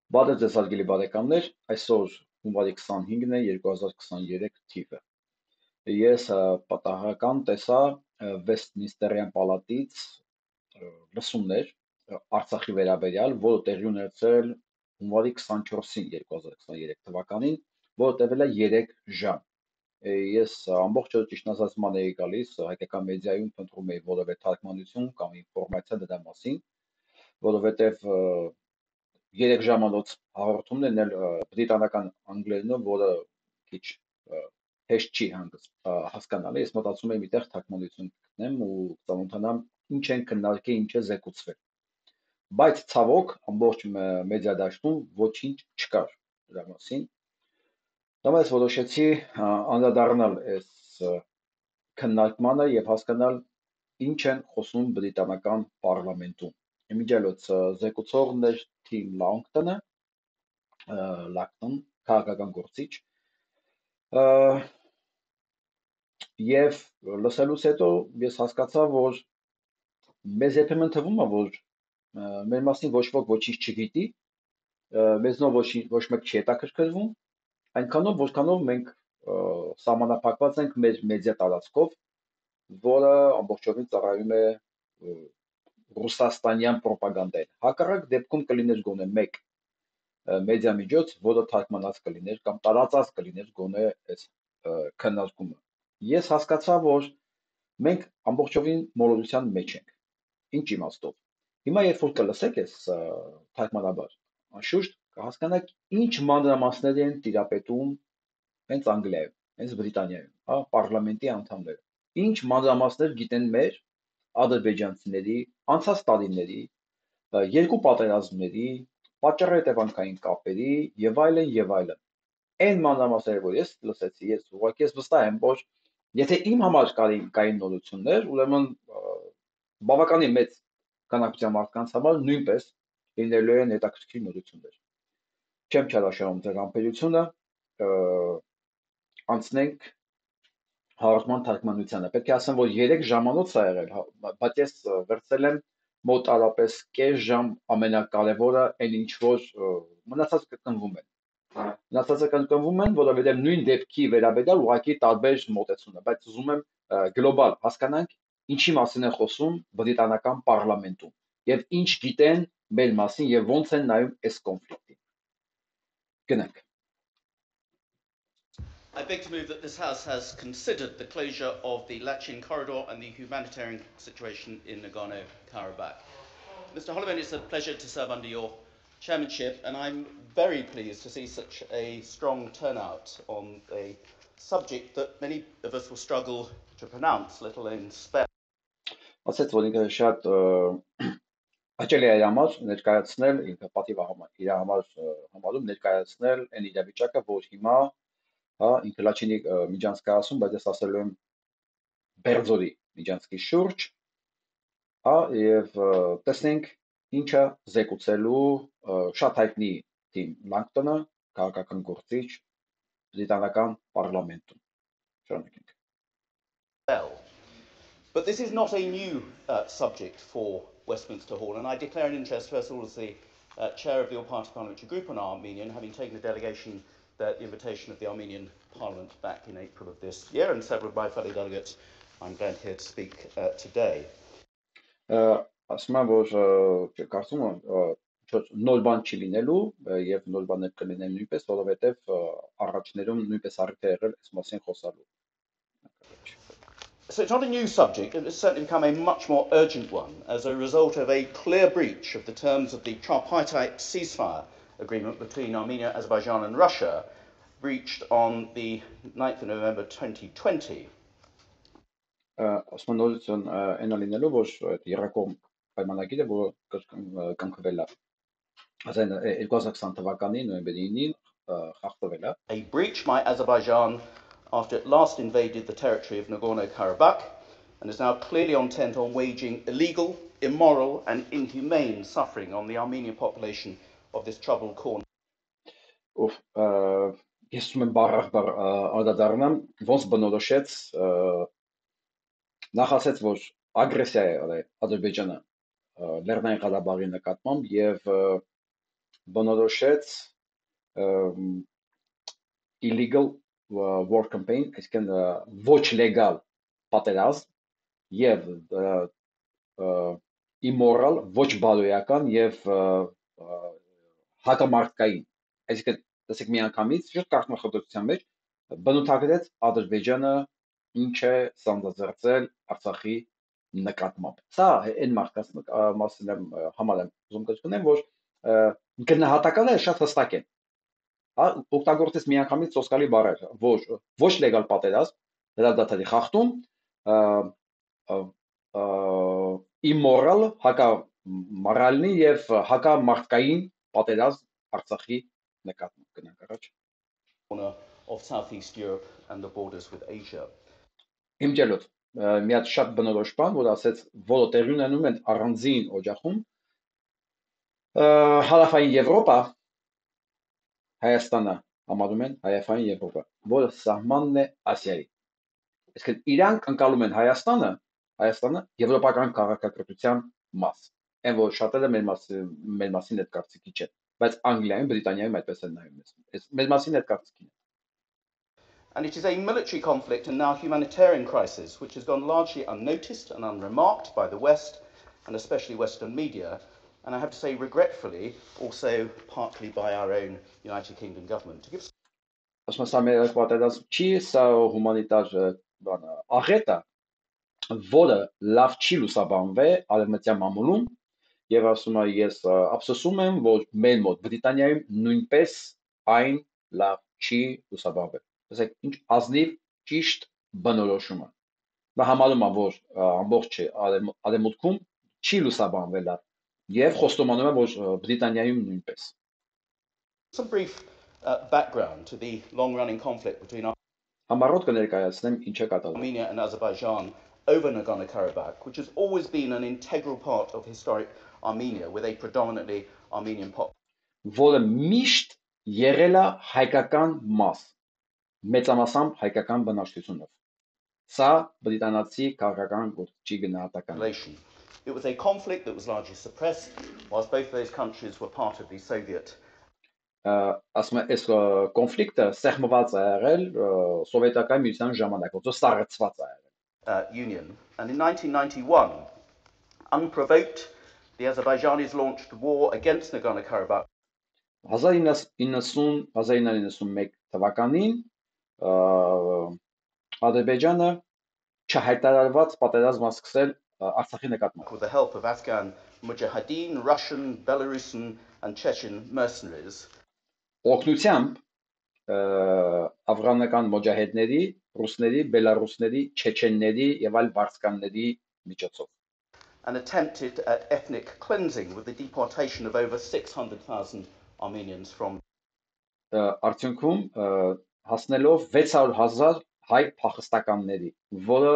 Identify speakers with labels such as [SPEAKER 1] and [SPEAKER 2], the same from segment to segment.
[SPEAKER 1] Բարև ձեզ հարգելի բարեկամներ, այսօր հունվարի 25-ն է 2023 թիվը։ Ես պատահական տեսա Վեստմինստերյան պալատից լսումներ Արցախի վերաբերյալ, որը տեղի ունեցել հունվարի 24-ին 2023 թվականին, որը տևել է 3 ժամ։ Ես ամբողջ օրը ճիշտ ասած ման էի գալիս հայկական մեդիայում փնտրում էի որևէ թարգմանություն կամ ինֆորմացիա դրա մասին, որովհետև 3 ժամանոց հաղորդումն էլ բրիտանական անգլերենով, որը քիչ հեշտ չի հասկանալի, ես մտածում եմ այդտեղ թարգմանություն գտնեմ ու ծանոթանամ ինչ են քննարկել, ինչ է զեկուցվել։ Բայց ցավոք ամբողջ մեդիա դաշտում ոչինչ չկար դրա մասին։ Դամայից որոշեցի անդրադառնալ այս քննարկմանը եւ հասկանալ ինչ են խոսում բրիտանական պարլամենտում։ Իմիջիալոց զեկուցողն էր Թիմ Լակտոն, քաղաքական գործիչ, եւ լսելուց հետո ես հասկացա, որ մեզ երբեմն թվում է, որ մեր մասին ոչ ոք ոչինչ չգիտի, մեզնով ոչ մեկ չի հետաքրքրվում, այնքանով, որքանով մենք սահմանափակված ենք մեր մեդիա տարածքով, որը ամբողջովին ծառայում է ռուսաստանյան պրոպագանդային։ Հակառակ դեպքում կլիներ գոնե մեկ մեդիա միջոց, որը թարգմանած կլիներ կամ տարածած կլիներ գոնե այս քննարկումը։ Ես հասկացա, որ մենք ամբողջովին մոլորության մեջ ենք։ Ինչ իմաստով։ Հիմա երբ որ կլսեք այս թարգմանաբար, անշուշտ կհասկանաք ինչ մանրամասներ են տիրապետում հենց Անգլիայում, հենց Բրիտանիայում, հա, պարլամենտի անդամները։ Ինչ մանրամասներ գիտեն մեր ադրբեջանցիների անցած տարիների, երկու պատերազմների, պատճառ-հետևանքային կապերի եւ այլն եւ այլն։ Այն մանրամասները, որ ես լսեցի, ես ուղղակի ես վստահ եմ, որ եթե իմ համար կային նորություններ, ուրեմն բավականին մեծ քանակության մարդկանց համար նույնպես լինելու են հետաքրքիր նորություններ։ Չեմ չարաշահում ձեր համբերությունը, անցնենք հաղորդման թարգմանությանը։ Պետք է ասեմ, որ 3 ժամանոց է եղել, բայց ես վերցրել եմ մոտարապես կես ժամ ամենակարևորը, այն ինչ որ մնացածը կրկնվում են։ Մնացածը կրկնվում են, որովհետև նույն դեպքի վերաբերյալ ուղղակի տարբեր մոտեցում է, բայց ուզում եմ գլոբալ հասկանանք ինչի մասին է խոսում բրիտանական պարլամենտում եւ ինչ գիտեն մեր մասին եւ ոնց են նայում այս կոնֆլիկտին։ Գնանք։
[SPEAKER 2] I beg to move that this House has considered the closure of the Lachin corridor and the humanitarian situation in Nagorno-Karabakh. Mr. Hakobyan, it's a pleasure to serve under your chairmanship, and I'm very pleased to see such a strong turnout on a subject that many of us will struggle to pronounce, let alone spell.
[SPEAKER 1] Ասեց, որ ինքը շատ հաճելի է իր համար ներկայացնել, ինքը պատիվ իր համար համարում ներկայացնել այն իրավիճակը, որ հիմա հա ինքը Լաչինի միջանցք է ասում, բայց ես ասելու եմ Բերձորի միջանցքի շուրջ, հա, եւ տեսնենք ինչը զեկուցելու շատ հայտնի Թիմ Լակտոնը, քաղաքական գործիչ բրիտանական պարլամենտում։ Շնորհակալ։
[SPEAKER 2] But this is not a new subject for Westminster Hall, and I declare an interest, first of all, as the chair of your party parliamentary group on Armenian, having taken a delegation at the invitation of the Armenian Parliament back in April of this year, and several of my fellow delegates, I'm glad here to speak today.
[SPEAKER 1] Ասում եմ, որ կարծում եմ նոր բան չի լինելու եւ նոր բաներ կլինեն նույնպես, որովհետեւ առաջներում նույնպես առիթ է եղել այս մասին խոսալու։
[SPEAKER 2] So it's not a new subject, it has certainly become a much more urgent one as a result of a clear breach of the terms of the tripartite ceasefire agreement between Armenia, Azerbaijan and Russia, breached on the 9th of November 2020.
[SPEAKER 1] Ասում նորություն այնա լինելու, որ այդ երակողմ պայմանագիրը, որը կնքվել է 2020 թվականի նոյեմբերի 9-ին խախտվել է։
[SPEAKER 2] A breach by Azerbaijan after it last invaded the territory of Nagorno-Karabakh and is now clearly intent on waging illegal, immoral and inhumane suffering on the Armenian population of this troubled corner.
[SPEAKER 1] Ես ուզում եմ բառ անդրադառնամ, ոնց բնորոշեց նախ ասեց, որ ագրեսիա է արել Ադրբեջանը Լեռնային Ղարաբաղի նկատմամբ եւ բնորոշեց illegal war campaign, այսինքն ոչ լեգալ պատերազմ եւ immoral, ոչ բարոյական եւ հակամարտկային, այսինքն տեսեք միանգամից շուտ կարգախոսության մեջ բնութագրեց Ադրբեջանը ինչ է սանձազերծել Արցախի նկատմամբ։ Սա այն մարդկանց մասին եմ համար եմ ուզում կրկնեմ, որ գնահատականները շատ հստակ են։ Հա, օգտագործեց միանգամից սոսկալի բառեր, որ ոչ լեգալ պատերազմ, հրադադարի խախտում, immoral, հակամարալնի եւ հակամարտկային պատերազմ Արցախի նկատմամբ գնանք առաջ։
[SPEAKER 2] Of Southeast Europe and the borders with Asia.
[SPEAKER 1] Հիմջելոց մի հատ շատ բնորոշ բան, որ ասեց, որը տեղի ունենում են առանձին օջախում հարավային Եվրոպա, Հայաստանը համարում են հարավային Եվրոպա, որը սահմանն է Ասիայի։ Այսինքն իրանք ընկալում են Հայաստանը եվրոպական քաղաքակրթության մաս։ Այն որ շատերը մեր մասին այդ կարծիքի չեն, բայց Անգլիայում, Բրիտանիայում այդպես են նայում մեզ։ Մեր մասին այդ կարծիքին է։
[SPEAKER 2] And it is a military conflict and now humanitarian crisis, which has gone largely unnoticed and unremarked by the West, and especially Western media, and I have to say, regretfully, also partly by our own United Kingdom government. To give
[SPEAKER 1] Ասում եմ, պատերազմ չի, սա հումանիտար աղետ է, որը լավ չի լուսաբանվել արևմտյան մամուլում, եւ ասում եմ, ես ափսոսում եմ, որ մեր մոտ Բրիտանիայում նույնպես այն լավ չի լուսաբանվել։ Տեսեք, ինչ ազնիվ ճիշտ բնորոշումը։ Նա համարում է, որ ամբողջ արևմուտքում չի լուսաբանվել լավ եւ խոստումանում է, որ Բրիտանիայում նույնպես։
[SPEAKER 2] Some brief background to the long-running conflict between
[SPEAKER 1] Համառոտ կներկայացնեմ ինչ է կատարվում։
[SPEAKER 2] Armenia and Azerbaijan over Nagorno-Karabakh, which has always been an integral part of historic Armenia, with a predominantly Armenian population.
[SPEAKER 1] Որը միշտ եղել է հայկական մաս, մեծամասամբ հայկական բնակչությունով։ Սա բրիտանացի քաղաքական գործիչի գնահատականն է։
[SPEAKER 2] It was a conflict that was largely suppressed, whilst both those countries were part of the Soviet.
[SPEAKER 1] Ասում եմ, այս կոնֆլիկտը սեղմված է եղել սովետական միության ժամանակ, որը սառեցված է եղել։
[SPEAKER 2] Union. And in 1991, unprovoked, the Azerbaijanis launched war against Nagorno-Karabakh.
[SPEAKER 1] 1991 թվականին Ադրբեջանը չհայտարարված պատերազմ սկսել Արցախի նկատմամբ։
[SPEAKER 2] With the help of Afghan Mujahideen, Russian, Belarusian and Chechen mercenaries.
[SPEAKER 1] Օգնությամբ աֆղանական մոջահեդների, ռուսների, բելարուսների, չեչենների եւ այլ վարձկանների միջոցով։
[SPEAKER 2] And attempted at ethnic cleansing with the deportation of over 600,000 Armenians from
[SPEAKER 1] Արդյունքում հասնելով 600,000 հայ փախստականների, որը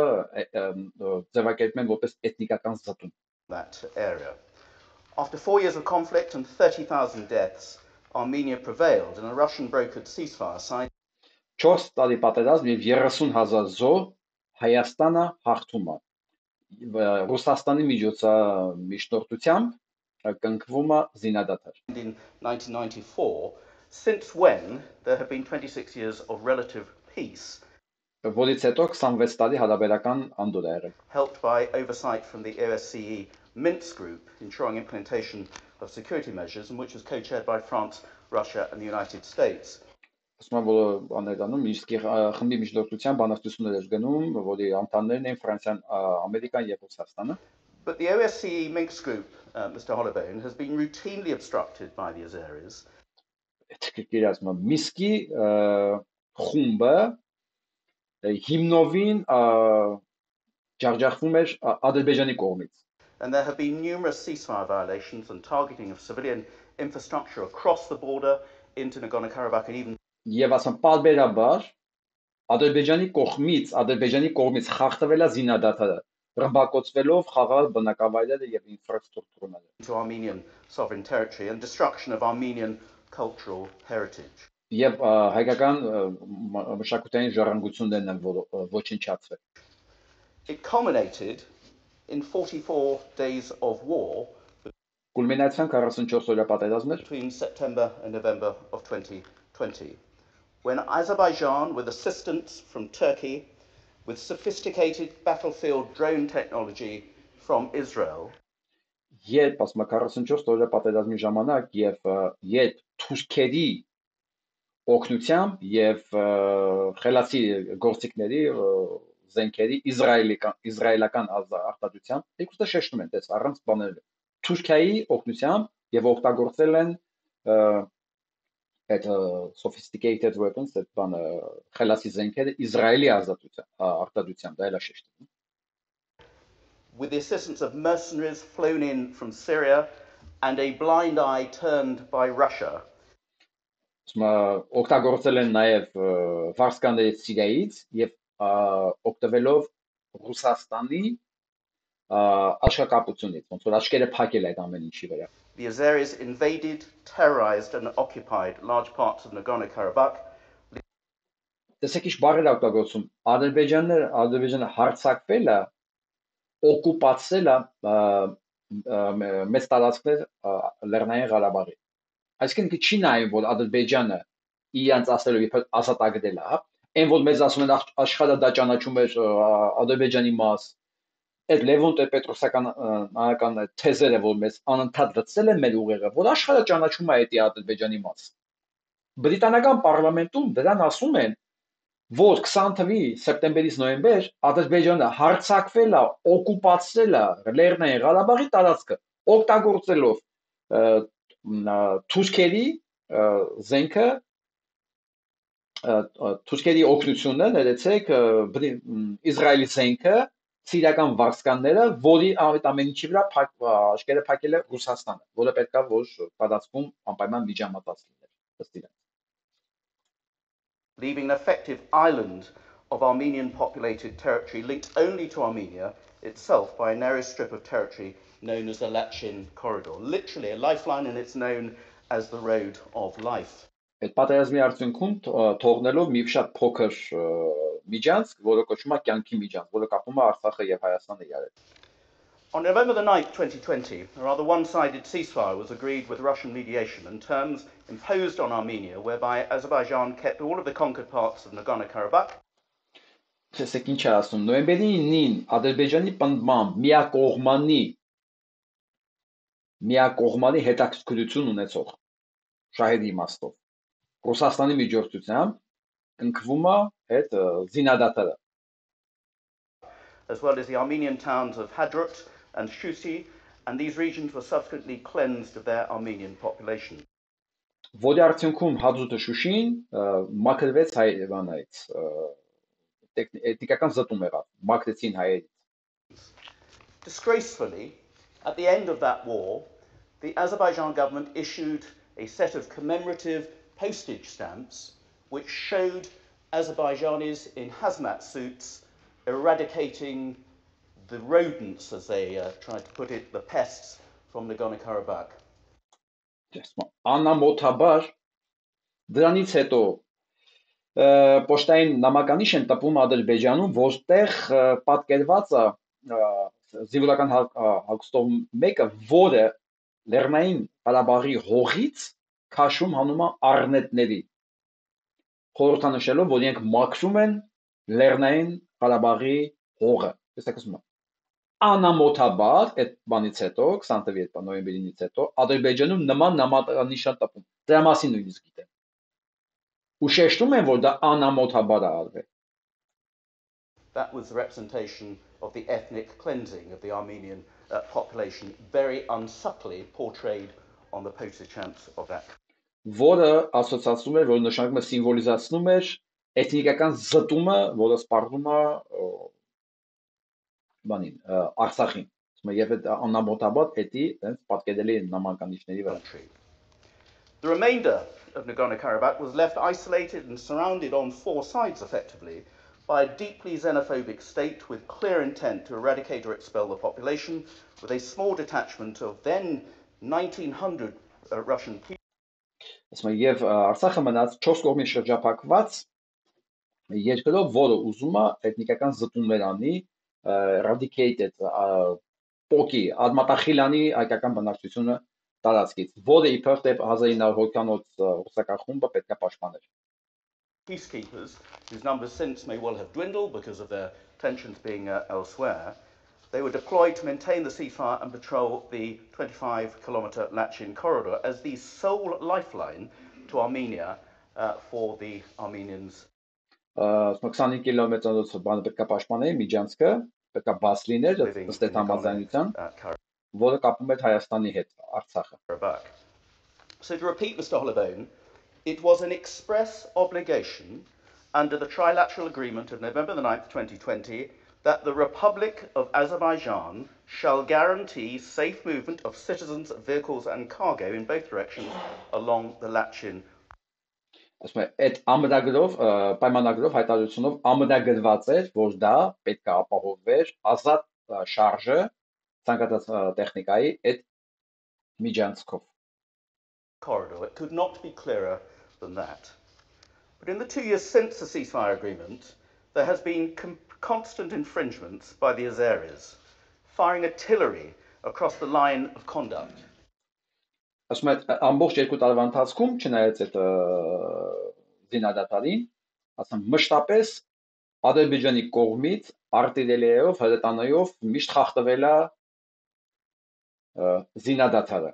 [SPEAKER 1] ձևակերպում են որպես էթնիկական զտում։
[SPEAKER 2] That area. After 4 years of conflict and 30,000 deaths, Armenia prevailed and a Russian brokered ceasefire signed.
[SPEAKER 1] 4 տարի պատերազմ եւ 30,000 զոհ Հայաստանը հաղթում է։ Ռուսաստանի միջոցառությամբ կնքվում է զինադադար։
[SPEAKER 2] In 1994, since when there have been 26 years of relative peace.
[SPEAKER 1] Որից հետո 26 տարի հարաբերական անդուր է եղել։
[SPEAKER 2] Helped by oversight from the OSCE Minsk group, ensuring implementation of security measures, and which was co-chaired by France, Russia and the United States.
[SPEAKER 1] Ասում եմ, որ աներանում Մինսկի խմբի միջնորդության բանակցություններ էր գնում, որի անդամներն էին Ֆրանսիան, Ամերիկան եւ Ռուսաստանը։
[SPEAKER 2] But the OSCE Minsk group, Mr. Hakobyan, has been routinely obstructed by the Azeris.
[SPEAKER 1] Մինսկի խումբը հիմնովին ջախջախվում էր Ադրբեջանի կողմից։
[SPEAKER 2] And there have been numerous ceasefire violations and targeting of civilian infrastructure across the border into Nagorno-Karabakh and even
[SPEAKER 1] Եվ ասեմ պարբերաբար Ադրբեջանի կողմից խախտվել է զինադադարը, ռմբակոծվելով խաղաղ բնակավայրերը եւ ինֆրաստրուկտուրները։
[SPEAKER 2] To Armenian sovereign territory and destruction of Armenian cultural heritage.
[SPEAKER 1] Եվ հայկական մշակութային ժառանգություններն են ոչնչացվել։
[SPEAKER 2] It culminated in 44 days of war.
[SPEAKER 1] Կուլմինացիան 44 օրյա պատերազմներ
[SPEAKER 2] between September and November of 2020, when Azerbaijan, with assistance from Turkey, with sophisticated battlefield drone technology from Israel,
[SPEAKER 1] երբ ասում 44 օրյա պատերազմի ժամանակ եւ երբ թուրքերի օգնությամբ եւ խելացի գործիքների զենքերի իսրայելական արտադրությամբ երկուսը շեշտում են, դες առանց բաների Թուրքիայի օգնությամբ եւ օգտագործել են այդ sophisticated weapons, այդ բանը խելացի զենքերը Իսրայելի արտադրությամբ, դա էլ է շեշտում
[SPEAKER 2] with the assistance of mercenaries flown in from Syria and a blind eye turned by Russia.
[SPEAKER 1] Օգտագործել են նաև վարսկաններից Սիրիայից եւ օգտվելով Ռուսաստանի աշխատակապությունից, ոնց որ աչքերը փակել այդ ամեն ինչի վրա.
[SPEAKER 2] The Azeris invaded, terrorized and occupied large parts of Nagorno-Karabakh.
[SPEAKER 1] Տեսեք ինչ բառեր օգտագործում. Ադրբեջանը հարձակվել է, օկուպացել է մեծ տարածքներ Լեռնային Ղարաբաղի. Այսինքն չի նայում, որ Ադրբեջանը իրանց ասելով ազատագրել է, այն որ մեզ ասում են աշխարհը դա ճանաչում էր Ադրբեջանի մաս, այդ Լևոն Տեր-Պետրոսյան թեզերը, որ մեզ անընդհատ վծել են մեր ուղեղը, որ աշխարհը ճանաչում է այդ Ադրբեջանի մաս։ Բրիտանական պարլամենտում դրան ասում են, որ 20 թվականի սեպտեմբերից նոյեմբեր Ադրբեջանը հարձակվել է, օկուպացրել է Լեռնային Ղարաբաղի տարածքը, օգտագործելով թուրքերի զենքը, թուրքերի օգնությունը, ներեցեք, Իսրայելի զենքը, սիրիական վարսկանները, որի այդ ամեն ինչի վրա աչքերը փակել է Ռուսաստանը, որը պետք է որ տարածքում անպայման միջամտած լիներ,
[SPEAKER 2] leaving an effective island of Armenian populated territory linked only to Armenia itself by a narrow strip of territory known as the Lachin Corridor. Literally a lifeline, and it's known as the Road of Life.
[SPEAKER 1] Այդ պատերազմի արդյունքում թողնելով մի շատ փոքր միջանցք, որը կոչվում է կյանքի միջանցք, որը կապում է Արցախը եւ Հայաստանը իրար հետ.
[SPEAKER 2] On November the 9th, 2020, a rather one-sided ceasefire was agreed with Russian mediation and terms imposed on Armenia, whereby Azerbaijan kept all of the conquered parts of Nagorno-Karabakh.
[SPEAKER 1] Տեսեք ինչ է ասում, նոյեմբերի 9-ին Ադրբեջանի պնդմամբ միակողմանի հետաքրքրություն ունեցող շահերի իմաստով Ռուսաստանի միջոցությամբ կնքվում է այդ զինադատարը.
[SPEAKER 2] as well as the Armenian towns of Hadrut and Shusi, and these regions were subsequently cleansed of their Armenian population.
[SPEAKER 1] Որի արդյունքում Հադրութը Շուշին մաքրվեց հայերենից, էթնիկական զտում եղավ, մաքրեցին հայերից.
[SPEAKER 2] Disgracefully, at the end of that war, the Azerbaijan government issued a set of commemorative postage stamps which showed Azerbaijanis in hazmat suits eradicating the rodents, as they tried to put it, the pests from Nagorno-Karabakh.
[SPEAKER 1] Անամոթաբար դրանից հետո պոստային նամականիշ են տպում Ադրբեջանում, որտեղ պատկերված է զինվորական հագուստով մեկը, որը Լեռնային Ղարաբաղի հողից քաշում հանում է առնետների, խորհրդանշելով, որ իրենք մաքրում են Լեռնային Ղարաբաղի հողը, տեսեք ասում եմ, անամոթաբար այդ բանից հետո, 20 թվականի նոյեմբերից հետո, Ադրբեջանում նման նամականիշ են տպում, դրա մասին նույնիսկ գիտեն, ու շեշտում են, որ դա անամոթաբար է արվել.
[SPEAKER 2] That was the representation of the ethnic cleansing of the Armenian population, very unsubtly portrayed on the postage stamps of that.
[SPEAKER 1] Որը ասոցացնում էր, որ նշանակում է սիմվոլիզացնում էր էթնիկական զտումը, որը սպառնում է բանին, Արցախին. Եվ այդ անամոթաբար էդի պատկերելի նմանականիշների վրա.
[SPEAKER 2] The remainder of Nagorno-Karabakh was left isolated and surrounded on four sides effectively by a deeply xenophobic state with clear intent to eradicate or expel the population, with a small detachment of then 1900 Russian people.
[SPEAKER 1] Եվ Արցախը մնաց 4 կողմի շրջափակված երկրով, որը ուզում է էթնիկական զտումներ անի, eradicated պոկի Ադմատախիլանի հայկական բնակչությունը տարածքից, որը իբր թե 1900 ռուսական խումբը պետք է պաշտպաներ։
[SPEAKER 2] Peacekeepers, whose numbers since may well have dwindled because of their tensions being elsewhere, they were deployed to maintain the ceasefire and patrol the 25-kilometer Lachin corridor as the sole lifeline to Armenia for the Armenians.
[SPEAKER 1] 25 կիլոմետրով բանը պետք է պաշտպաներ Միջանցքը, պետք է բաց լիներ ըստ այդ համաձայնության, որը կապում էր Հայաստանի հետ, Արցախը։
[SPEAKER 2] So to repeat, Mr. Holloway, it was an express obligation under the trilateral agreement of November the 9th, 2020, that the Republic of Azerbaijan shall guarantee safe movement of citizens, vehicles and cargo in both directions along the Lachin.
[SPEAKER 1] Ասում է, այդ ամրագրով, պայմանագրով հայտարարությունով ամրագրված էր, որ դա պետք է ապահովվեր ազատ շարժը ցանկացած տեխնիկայի այդ միջանցքով։
[SPEAKER 2] Corridor. It could not be clearer than that. But in the 2 years since the ceasefire agreement, there has been constant infringements by the Azeris, firing artillery across the line of conduct.
[SPEAKER 1] Ասում է, ամբողջ 2 տարվա ընթացքում, չնայած այդ զինադատարին, ասում մշտապես Ադրբեջանի կողմից արտիլերիայով, հրետանայով միշտ խախտվել է զինադատարը։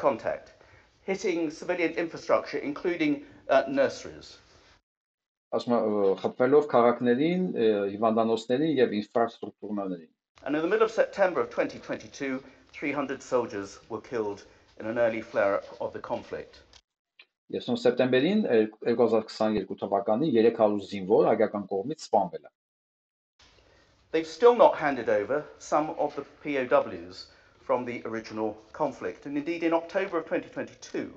[SPEAKER 2] Contact, hitting civilian infrastructure, including nurseries.
[SPEAKER 1] Ասում է, խփվելով քաղաքներին, հիվանդանոցներին եւ ինֆրաստրուկտուրաներին։
[SPEAKER 2] And in the middle of September of 2022, 300 soldiers were killed in an early flare-up of the conflict.
[SPEAKER 1] Ես սեպտեմբերին 2022 թվականին 300 զինվոր հայկական կողմից սպանվել է։
[SPEAKER 2] They've still not handed over some of the POWs from the original conflict. And indeed, in October of 2022,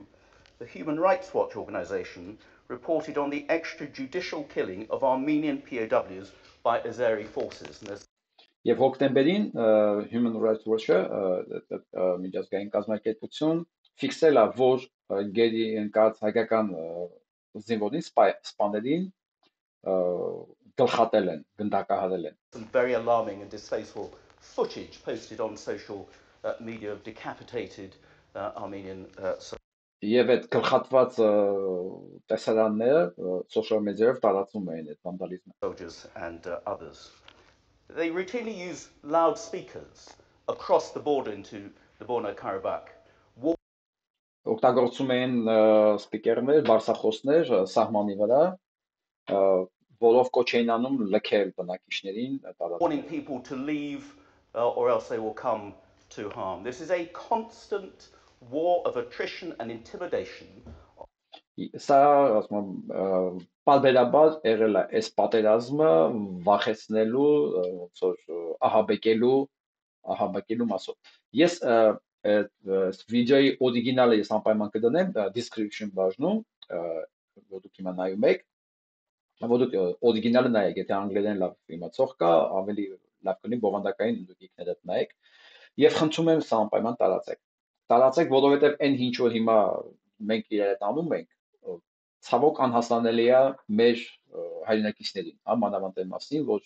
[SPEAKER 2] the Human Rights Watch organization reported on the extrajudicial killing of Armenian POWs by Azeri forces.
[SPEAKER 1] Եվ հոկտեմբերին Human Rights Watch-ը միջազգային կազմակերպություն ֆիքսել է, որ գերի ընկած հայկական զինվորին սպաներին գլխատել են, գնդակահարել են։
[SPEAKER 2] Some very alarming and distasteful footage posted on social media of decapitated Armenian
[SPEAKER 1] Եվ այդ գլխատված տեսարանները social media-ով տարածում էին այդ վանդալիզմը։
[SPEAKER 2] Soldiers and others. They routinely use loudspeakers across the border into the Nagorno-Karabakh.
[SPEAKER 1] Օգտագործում են սպիկերներ, բարձրախոսներ սահմանի վրա, որով կոչ էին անում լքել բնակիչներին,
[SPEAKER 2] warning people to leave or else they will come to harm. This is a constant war of attrition and intimidation.
[SPEAKER 1] Սա, ասում եմ, պարբերաբար եղել է այս պատերազմը վախեցնելու, ոնց որ ահաբեկելու մասով։ Ես վիդեոյի օրիգինալը ես անպայման կդնեմ description բաժնում, որ դուք հիմա նայում եք, որ դուք օրիգինալը նայեք, եթե անգլերեն լավ իմացող կա, ավելի լավ կլինի բովանդակային դուք ինքներդ նայեք, եւ խնդրում եմ սա անպայման տարածեք, որովհետեւ այն ինչ որ հիմա մենք իրար հետ անում ենք, ցավոք անհասանելի է մեր հայրենակիցներին, մանավանդ այն մասին, որ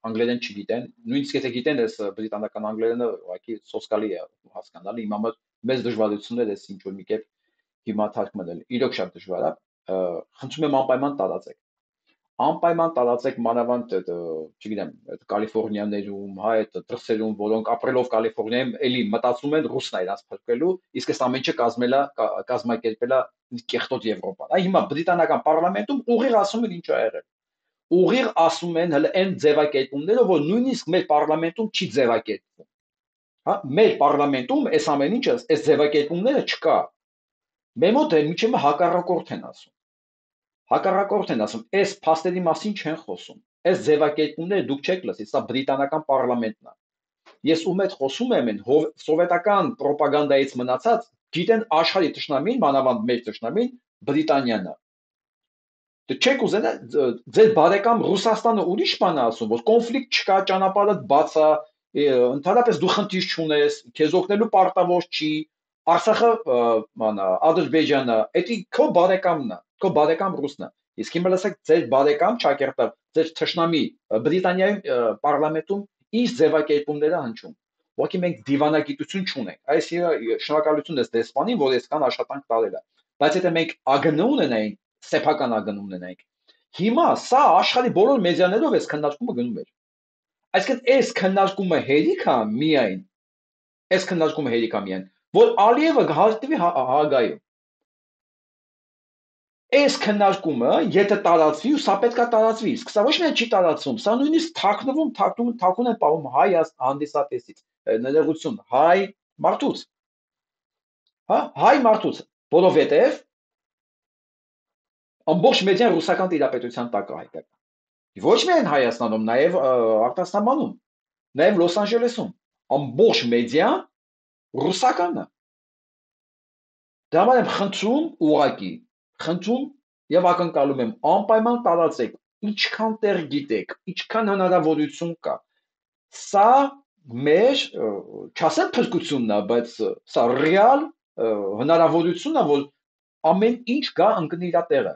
[SPEAKER 1] անգլերեն չգիտեն, նույնիսկ եթե գիտեն, այս բրիտանական անգլերենը ուղղակի սոսկալի է հասկանալ, իմ համար մեծ դժվարություններ է ինչ որ մի կերպ հիմա թարգմանել, իրոք շատ դժվար է, խնդրում եմ անպայման տարածեք մանավանդ այդ, չգիտեմ, այդ Կալիֆոռնիաներում, հա, այդ դրսերում, որոնք ապրելով Կալիֆոռնիայում էլի մտածում են ռուսն է իրաց փրկելու, իսկ այս ամենը կազմակերպել է կեղտոտ Եվրոպան։ Այ հիմա բրիտանական պարլամենտում ուղիղ ասում են ինչ ա եղել։ Ուղիղ ասում են հələ այն ձևակերպումները, որ նույնիսկ մեր պարլամենտում չի ձևակերպվում։ Հա, մեր պարլամենտում այս ամեն ինչը, այս ձևակերպումները չկա։ Մեր մոտ միջև հակառակորդ են ասում։ Հակառակորդ են ասում, այս փաստերի մասին չեն խոսում։ Այս ձևակերպումները դուք չեք լսի, սա բրիտանական պարլամենտն է։ Ես ում հետ խոսում եմ, սովետական ռոպագանդայից մնացած գիտեն աշխարհի ճշնամին, մանավանդ մեր ճշնամին Բրիտանիան է։ Դե չեք ուզենա ձեր բարեկամ Ռուսաստանը ուրիշ բան է ասում, որ կոնֆլիկտ չկա, ճանապարհը բաց է, ընդհանրապես դու խնդիր չունես, քեզ օգնելու պարտավոր չի, Արցախը, Ադրբեջանը, դա քո բարեկամն է, քո բարեկամ ռուսն է։ Իսկ հիմա լսեք ձեր բարեկամ ճակերտը, ձեր ճշնամի Բրիտանիայի պարլամենտում ինչ ձևակերպումները հնչում։ Ուղղակի մենք դիվանագիտություն չունենք։ Այս շնորհակալություն ես դեսպանին, որ այսքան աշխատանք տարել է։ Բայց եթե մենք ԱԳՆ ունենայինք, սեփական ԱԳՆ ունենայինք, հիմա սա աշխարհի բոլոր մեդիաներով այս քննարկումը գնում էր։ Այսինքն այս քննարկումը հերիք է միայն, որ Ալիևը հարտվի Հագայում։ Այս քննարկումը, եթե տարածվի, ու սա պետք է տարածվի, իսկ սա ոչ միայն չի տարածվում, սա նույնիսկ թաքուն է պահում հայ հանդիսատեսից, ներողություն, հայ մարդուց, հա, հայ մարդուց, որովհետև ամբողջ մեդիան ռուսական տիրապետության տակ է հայկական։ Ոչ միայն Հայաստանում, նաև արտասահմանում, նաև Լոս Անջելեսում, ամբողջ մեդիան ռուսական է։ Դրա համար եմ խնդրում ուղղակի, խնդրում եւ ակնկալում եմ անպայման տարածեք, ինչքան տեղ գիտեք, ինչքան հնարավորություն կա։ Սա մեր, չասեմ փրկությունն է, բայց սա ռեալ հնարավորությունն է, որ ամեն ինչ գա ընկնի իր տեղը։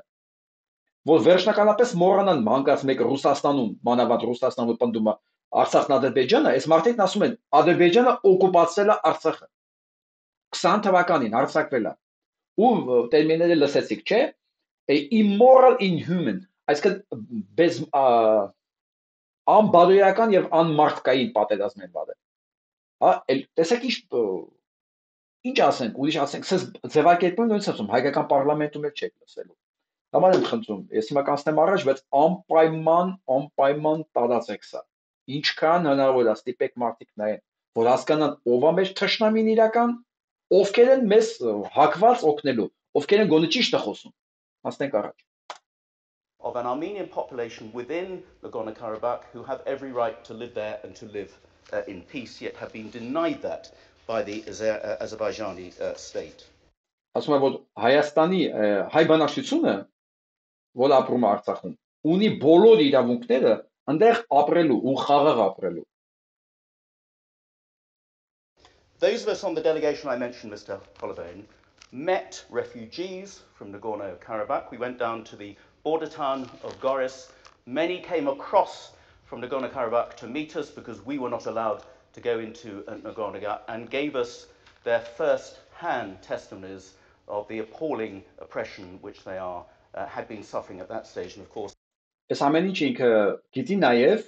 [SPEAKER 1] Որ վերջնականապես մոռանան հանկարծ մեկը Ռուսաստանում, մանավանդ Ռուսաստանը պնդում է Արցախն Ադրբեջանը, այս մարդիկն ասում են Ադրբեջանը օկուպացրել է Արցախը 20 թվականին հարձակվել է։ Ու տերմինները լսեցիք, չէ՞։ Immoral, inhuman, այսինքն без անբարոյական եւ անմարդկային պատերազմ են վարել։ Հա, տեսեք ինչ ասենք, ուրիշ ասենք, սա ձևակերպում նույնիսկ ասում հայկական պարլամենտում էլ չեք լսելու։ Համար եմ խնդրում, ես հիմա կանցնեմ առաջ, բայց անպայման տարածեք սա։ Ինչքան հնարավոր է ստիպեք մարդիկ նայեն, որ հասկանան ով է մեր թշնամին իրական, ովքեր են մեզ հակված օգնելու, ովքեր են գոնե ճիշտ է խոսում։ Հասնենք առաջ։
[SPEAKER 2] Of an Armenian population within Nagorno-Karabakh who have every right to live there and to live in peace, yet have been denied that by the Azerbaijani state.
[SPEAKER 1] Ասում եմ, որ Հայաստանի հայ բնակչությունը, որ ապրում է Արցախում, ունի բոլոր իրավունքները այնտեղ ապրելու ու խաղաղ ապրելու։
[SPEAKER 2] Those of us on the delegation I mentioned, Mr. Hakobyan, met refugees from Nagorno-Karabakh. We went down to the border town of Goris. Many came across from Nagorno-Karabakh to meet us because we were not allowed to go into Nagorno-Karabakh, and gave us their first-hand testimonies of the appalling oppression which they had been suffering at that stage, and of course.
[SPEAKER 1] Այս ամեն ինչ ինքը գիտի նաև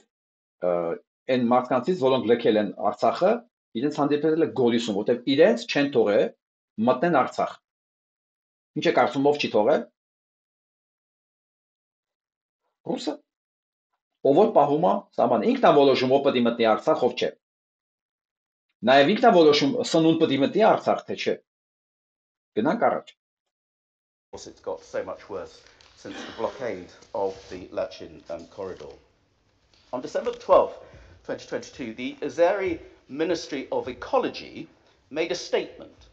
[SPEAKER 1] այն մարդկանցից, որոնք լքել են Արցախը, իրենց հանդիպել է Գորիսում, որտեղ իրենց չեն թողել մտնեն Արցախ։ Ինչ է կարծում, ով չի թողել։ Ռուսը։ Ով որ պահում է սահմանը, ինքն է որոշում, ով պետք է մտնի Արցախ, ով չէ։ Նաև ինքն է որոշում, սնունդ պետք է մտնի Արցախ, թե չէ։ Գնանք առաջ։
[SPEAKER 2] Of course, it's got so much worse since the blockade of the Lachin corridor. On December 12, 2022, the Azeri Ministry of Ecology made a statement.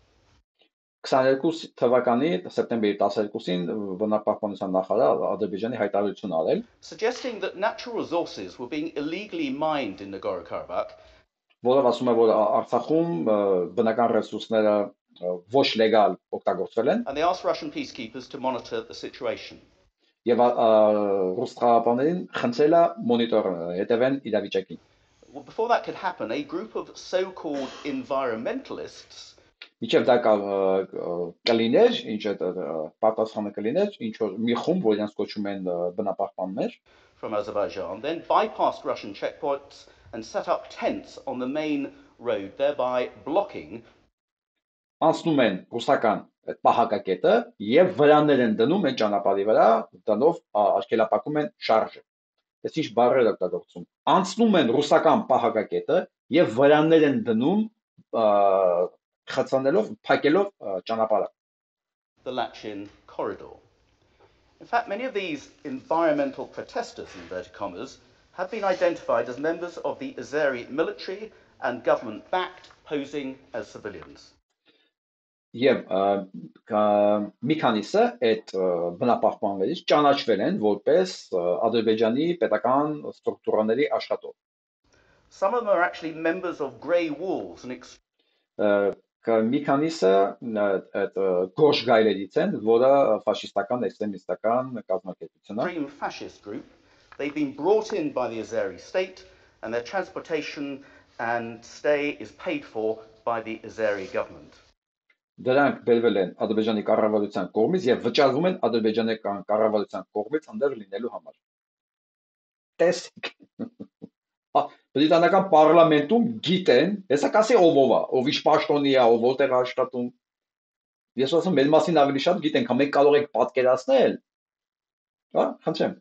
[SPEAKER 1] 22 թվականի սեպտեմբերի 12-ին բնապահպանության նախարար Ադրբեջանի հայտարարություն արել,
[SPEAKER 2] suggesting that natural resources were being illegally mined in Nagorno-Karabakh,
[SPEAKER 1] որով ասում է, որ Արցախում բնական ռեսուրսները ոչ լեգալ օգտագործվել են,
[SPEAKER 2] and they asked Russian peacekeepers to monitor the situation.
[SPEAKER 1] Եվ ռուս խաղապաներին խնդրել է մոնիտոր հետևեն իրավիճակին։
[SPEAKER 2] Well, before that could happen, a group of so-called environmentalists
[SPEAKER 1] Միջև դա կլիներ, ինչ է պատասխանը կլիներ, ինչ որ մի խումբ, որ իրենց կոչում են բնապահպաններ,
[SPEAKER 2] from Azerbaijan then bypassed Russian checkpoints and set up tents on the main road, thereby blocking
[SPEAKER 1] անցնում են ռուսական այդ պահակակետը եւ վրաններ են դնում այն ճանապարհի վրա, դրանով արգելափակում են շարժը։ Այս ինչ բառեր օգտագործում։ Անցնում են ռուսական պահակակետը եւ վրաններ են դնում խցանելով, փակելով ճանապարհը։
[SPEAKER 2] The Lachin corridor. In fact, many of these environmental protesters, in inverted commas, have been identified as members of the Azeri military and government-backed, posing as civilians.
[SPEAKER 1] Եվ մի քանիսը այդ բնապահպաններից ճանաչվել են որպես Ադրբեջանի պետական ստրուկտուրաների աշխատող։
[SPEAKER 2] Some of them are actually members of Grey Wolves,
[SPEAKER 1] մի քանիսը այդ գորշ գայլերից են, որը ֆաշիստական, էքստրեմիստական կազմակերպություն է։
[SPEAKER 2] Extreme fascist group. They've been brought in by the Azeri state and their transportation and stay is paid for by the Azeri government.
[SPEAKER 1] Դրանք բերվել են Ադրբեջանի կառավարության կողմից եւ վճարվում են Ադրբեջանի կառավարության կողմից այնտեղ լինելու համար։ Տեսեք։ Բրիտանական պարլամենտում գիտեն, հեսա կասի ով է, ով ինչ պաշտոնի է, ով որտեղ աշխատում։ Ես ասում մեր մասին ավելի շատ գիտենք, հա մենք կարող ենք պատկերացնել։ Հա, խնդրեմ։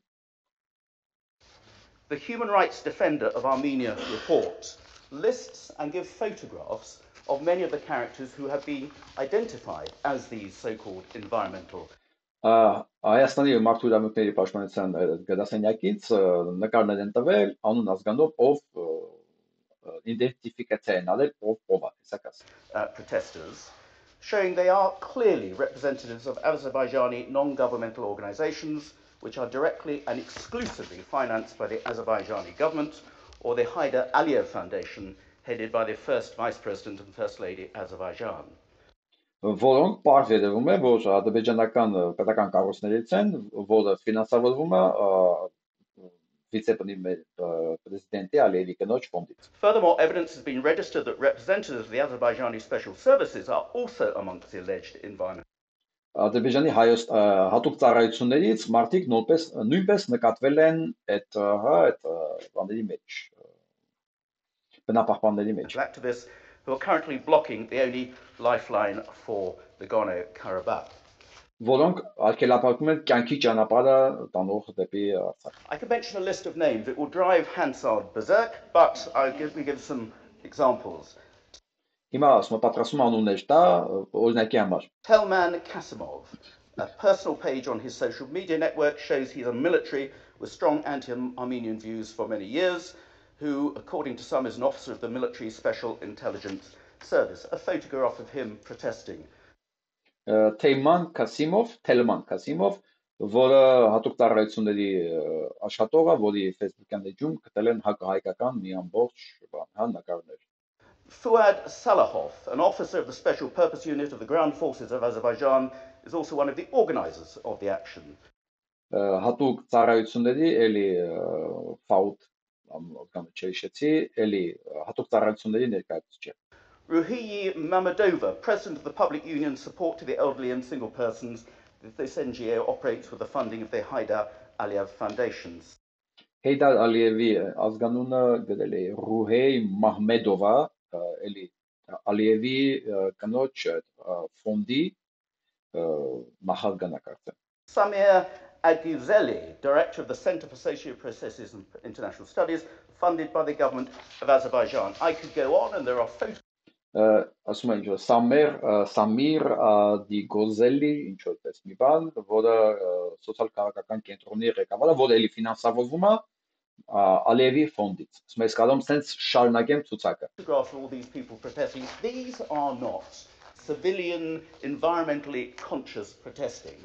[SPEAKER 2] The Human Rights Defender of Armenia report lists and gives photographs of many of the characters who have been identified as these so-called environmental.
[SPEAKER 1] Հայաստանի մարդու իրավունքների պաշտպանության գրասենյակից նկարներ են տվել անուն ազգանով ով իդենտիֆիկացիա են արել ով է, հեսա կասի։
[SPEAKER 2] Protesters, showing they are clearly representatives of Azerbaijani non-governmental organizations which are directly and exclusively financed by the Azerbaijani government or the Haydar Aliyev Foundation, headed by the first Vice President and First Lady Azerbaijan.
[SPEAKER 1] Որոնք պարզ երևում է, որ ադրբեջանական պետական կառույցներից են, որը ֆինանսավորվում է վիցեպրեզիդենտի Ալիևի կնոջ ֆոնդից։
[SPEAKER 2] Furthermore, evidence has been registered that representatives of the Azerbaijani Special Services are also amongst the alleged environment.
[SPEAKER 1] Ադրբեջանի հայոց հատուկ ծառայություններից մարդիկ նույնպես նկատվել են այդ բաների մեջ, բնապահպանների մեջ։
[SPEAKER 2] Activists who are currently blocking the only lifeline for Nagorno-Karabakh.
[SPEAKER 1] Որոնք արգելափակում են կյանքի ճանապարհը տանող դեպի Արցախ։
[SPEAKER 2] I could mention a list of names. It will drive Hansard berserk, but I'll give some examples.
[SPEAKER 1] Հիմա ասում պատրաստում անուններ տա օրինակի համար։
[SPEAKER 2] Telman Kasimov, a personal page on his social media network shows he's a military with strong anti-Armenian views for many years, who, according to some, is an officer of the military special intelligence service. A photograph of him protesting.
[SPEAKER 1] Telman Kasimov, որը հատուկ ծառայությունների աշխատող է, որի Facebook-յան էջում գտել են հայկական մի ամբողջ նկարներ։
[SPEAKER 2] Fuad Salahov, an officer of the Special Purpose Unit of the Ground Forces of Azerbaijan, is also one of the organizers of the action.
[SPEAKER 1] Հատուկ ծառայությունների էլի ֆաուտ կամ չհիշեցի, էլի հատուկ ծառայությունների ներկայացուցիչ։
[SPEAKER 2] Ruhiyi Mammadova, president of the Public Union Support to the Elderly and Single Persons, this NGO operates with the funding of the Haydar Aliyev Foundations.
[SPEAKER 1] Haydar Ալիևի ազգանունը գրել է Ռուհեյ Մահմեդովա, էլի Ալիևի կնոջ ֆոնդի նախագահ։
[SPEAKER 2] Samir Aguzeli, director of the Center for Socio-Processes and International Studies, funded by the government of Azerbaijan. I could go on, and there are photos.
[SPEAKER 1] Ասում են Samir Diguzelli, ինչ որպես մի բան, որը սոցիալ-քաղաքական կենտրոնի ղեկավարը, որը էլի ֆինանսավորվում է Ալիևի ֆոնդից։ Ասում եմ, կարող եմ սենց շարունակեմ ցուցակը։
[SPEAKER 2] Photographs of all these people protesting. These are not civilian, environmentally conscious protesting.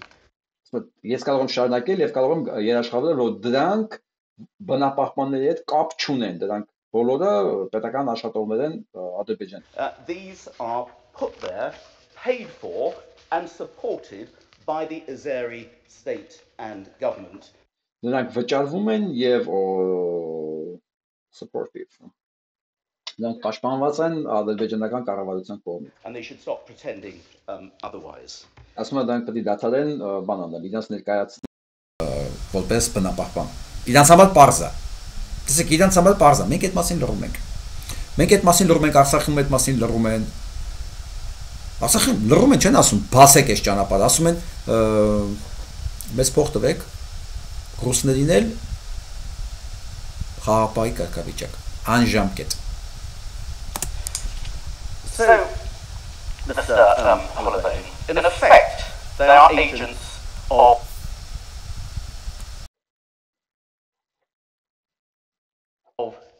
[SPEAKER 1] Ես կարող եմ շարունակել եւ կարող եմ երաշխավորել, որ դրանք բնապահպանների հետ կապ չունեն, դրանք բոլորը պետական աշխատողներ են Ադրբեջան։
[SPEAKER 2] These are put there, paid for and supported by the Azeri state and government.
[SPEAKER 1] Նրանք վճարվում են եւ supportive։ Նրանք պաշտպանված են ադրբեջանական կառավարության կողմից։
[SPEAKER 2] And they should stop pretending otherwise.
[SPEAKER 1] Ասում եմ դրանք պետք է դադարեն բան անել, իրենց ներկայացնել որպես բնապահպան։ Իրենց համար պարզ է։ Տեսեք, իրենց համար պարզ է, մենք այդ մասին լռում ենք։ Մենք այդ մասին լռում ենք, Արցախում այդ մասին լռում են։ Արցախում լռում են, չեն ասում, բացեք այս ճանապարհը, ասում են մեզ փող տվեք, ռուսներին էլ խաղապահի կարգավիճակ, անժամկետ։
[SPEAKER 2] So, Mr. Hakobyan, in effect, they are agents of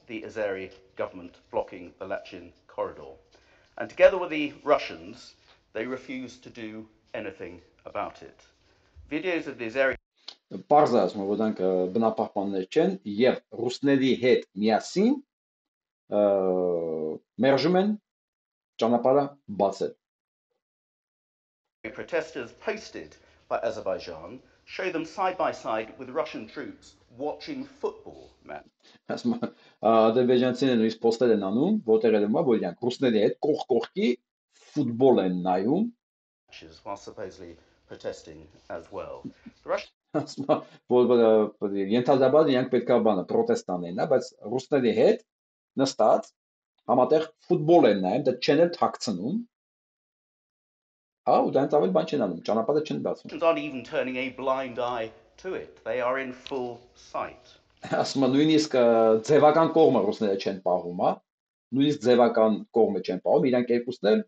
[SPEAKER 2] the Azeri government blocking the Lachin corridor. And together with the Russians, they refuse to do anything about it. Videos of the Azeri
[SPEAKER 1] Պարզ է ասում, որ դրանք բնապահպաններ չեն եւ ռուսների հետ միասին մերժում են ճանապարհը բացել։
[SPEAKER 2] Protesters posted by Azerbaijan show them side by side with Russian troops watching football matches.
[SPEAKER 1] Ադրբեջանցիները նույնիսկ պոստեր են անում, որտեղ երևում է, որ իրանք ռուսների հետ կողք կողքի ֆուտբոլ են նայում,
[SPEAKER 2] while supposedly protesting as well. The
[SPEAKER 1] որ ենթադրաբար իրանք պետք է բանը պրոտեստ անեն, բայց ռուսների հետ նստած համատեղ ֆուտբոլ են նայում, դա չեն էլ թաքցնում, ու դրանից ավել բան չեն անում, ճանապարհը չեն բացում։
[SPEAKER 2] Russians aren't even turning a blind eye to it. They are in full sight.
[SPEAKER 1] Ասում եմ նույնիսկ ձևական կողմը ռուսները չեն պահում, նույնիսկ ձևական կողմը չեն պահում, իրանք երկուսն էլ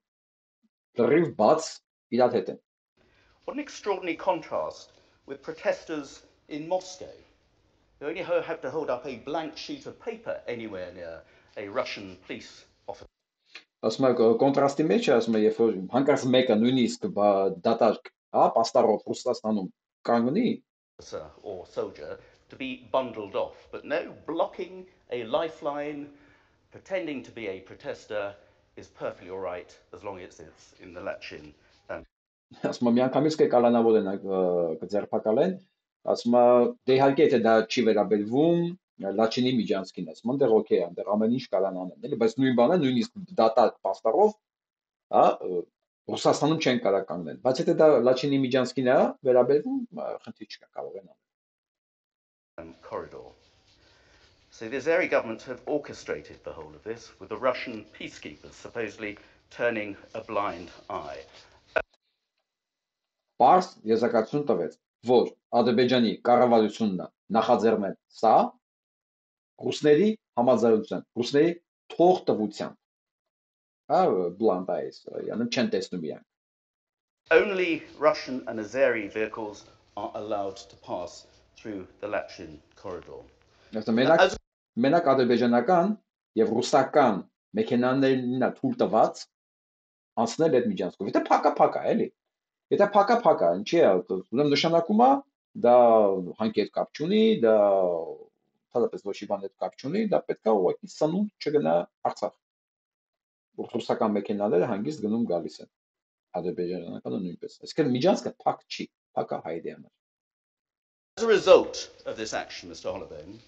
[SPEAKER 1] լրիվ բաց իրար հետ են։
[SPEAKER 2] What an extraordinary contrast with protesters in Moscow, who only have to hold up a blank sheet of paper anywhere near a Russian police officer.
[SPEAKER 1] Ասում եմ կոնտրաստի մեջ է, ասում եմ, երբ որ հանկարծ մեկը նույնիսկ դատարկ, պաստառով Ռուսաստանում կանգնի,
[SPEAKER 2] or soldier to be bundled off, but no, blocking a lifeline, pretending to be a protester is perfectly all right as long as it's in the Lachin.
[SPEAKER 1] Ասում եմ միանգամից կկալանավոր են կձերբակալեն, ասում եմ դե իհարկե եթե դա չի վերաբերվում Լաչինի միջանցքին, ասում եմ դեռ օքեյ է, դեռ ամեն ինչ կարան անեն, էլի, բայց նույն բանը նույնիսկ դատարկ պաստառով, Ռուսաստանում չեն կարող կանգնել, բայց եթե դա Լաչինի միջանցքին է վերաբերվում, խնդիր չկա, կարող են անել։
[SPEAKER 2] Corridor. So the Azeri government have orchestrated the whole of this, with the Russian peacekeepers supposedly turning a blind eye.
[SPEAKER 1] Պարզ եզրակացություն տվեց, որ Ադրբեջանի կառավարությունն նախաձեռնել սա ռուսների համաձայնությամբ, ռուսների թողտվությամբ, blind eyes, յանը չեն տեսնում իրանք։
[SPEAKER 2] Only Russian and Azeri vehicles are allowed to pass through the Lachin corridor.
[SPEAKER 1] Մենակ ադրբեջանական եւ ռուսական մեքենաներն է թույլ տված անցնել այդ միջանցքով։ Եթե փակա էլի։ Եթե փակա, ինչի է, ուրեմն նշանակում է դա հանքի հետ կապ չունի, դա թատապես ոչ մի բան հետ կապ չունի, դա պետք է ուղղակի սնունդ չգնա Արցախ։ Ռուսական մեքենաները հանգիստ գնում գալիս են։ Ադրբեջանականը նույնպես։ Այսինքն միջանցքը փակ չի, փակա հայերի համար։
[SPEAKER 2] As a result of this action, Mr. Hakobyan,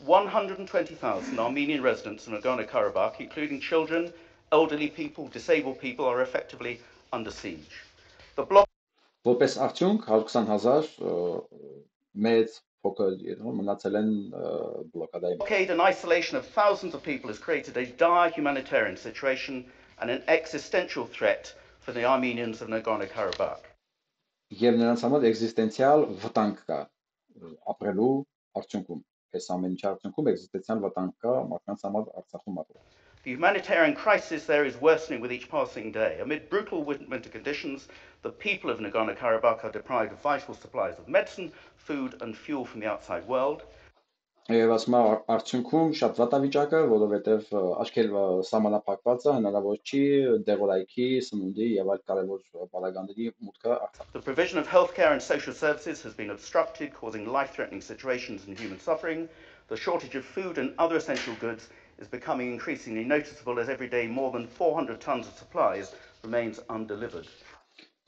[SPEAKER 2] 120,000 Armenian residents in Nagorno-Karabakh, including children, elderly people, disabled people, are effectively under siege. The
[SPEAKER 1] Որպես արդյունք 120,000 մեծ փոքր մնացել են բլոկադայի։
[SPEAKER 2] Blockade and isolation of thousands of people has created a dire humanitarian situation and an existential threat for the Armenians of Nagorno-Karabakh.
[SPEAKER 1] Եվ նրանց համար էքզիստենցիալ վտանգ կա ապրելու արդյունքում։ Այս ամեն ինչի արդյունքում էքզիստենցիալ վտանգ կա մարդկանց համար Արցախում ապրելու։
[SPEAKER 2] The humanitarian crisis there is worsening with each passing day. Amid brutal winter conditions, the people of Nagorno-Karabakh are deprived of vital supplies of medicine, food and fuel from the outside world.
[SPEAKER 1] Եվ ասում եմ արդյունքում շատ վատավիճակը, որովհետև աչքեր սահմանափակված է, հնարավոր չի դեղորայքի, սնունդի եւ այլ կարևոր բաղադրների մուտքը Արցախ։
[SPEAKER 2] The provision of healthcare and social services has been obstructed, causing life-threatening situations and human suffering. The shortage of food and other essential goods is becoming increasingly noticeable as every day more than 400 tons of supplies remains undelivered.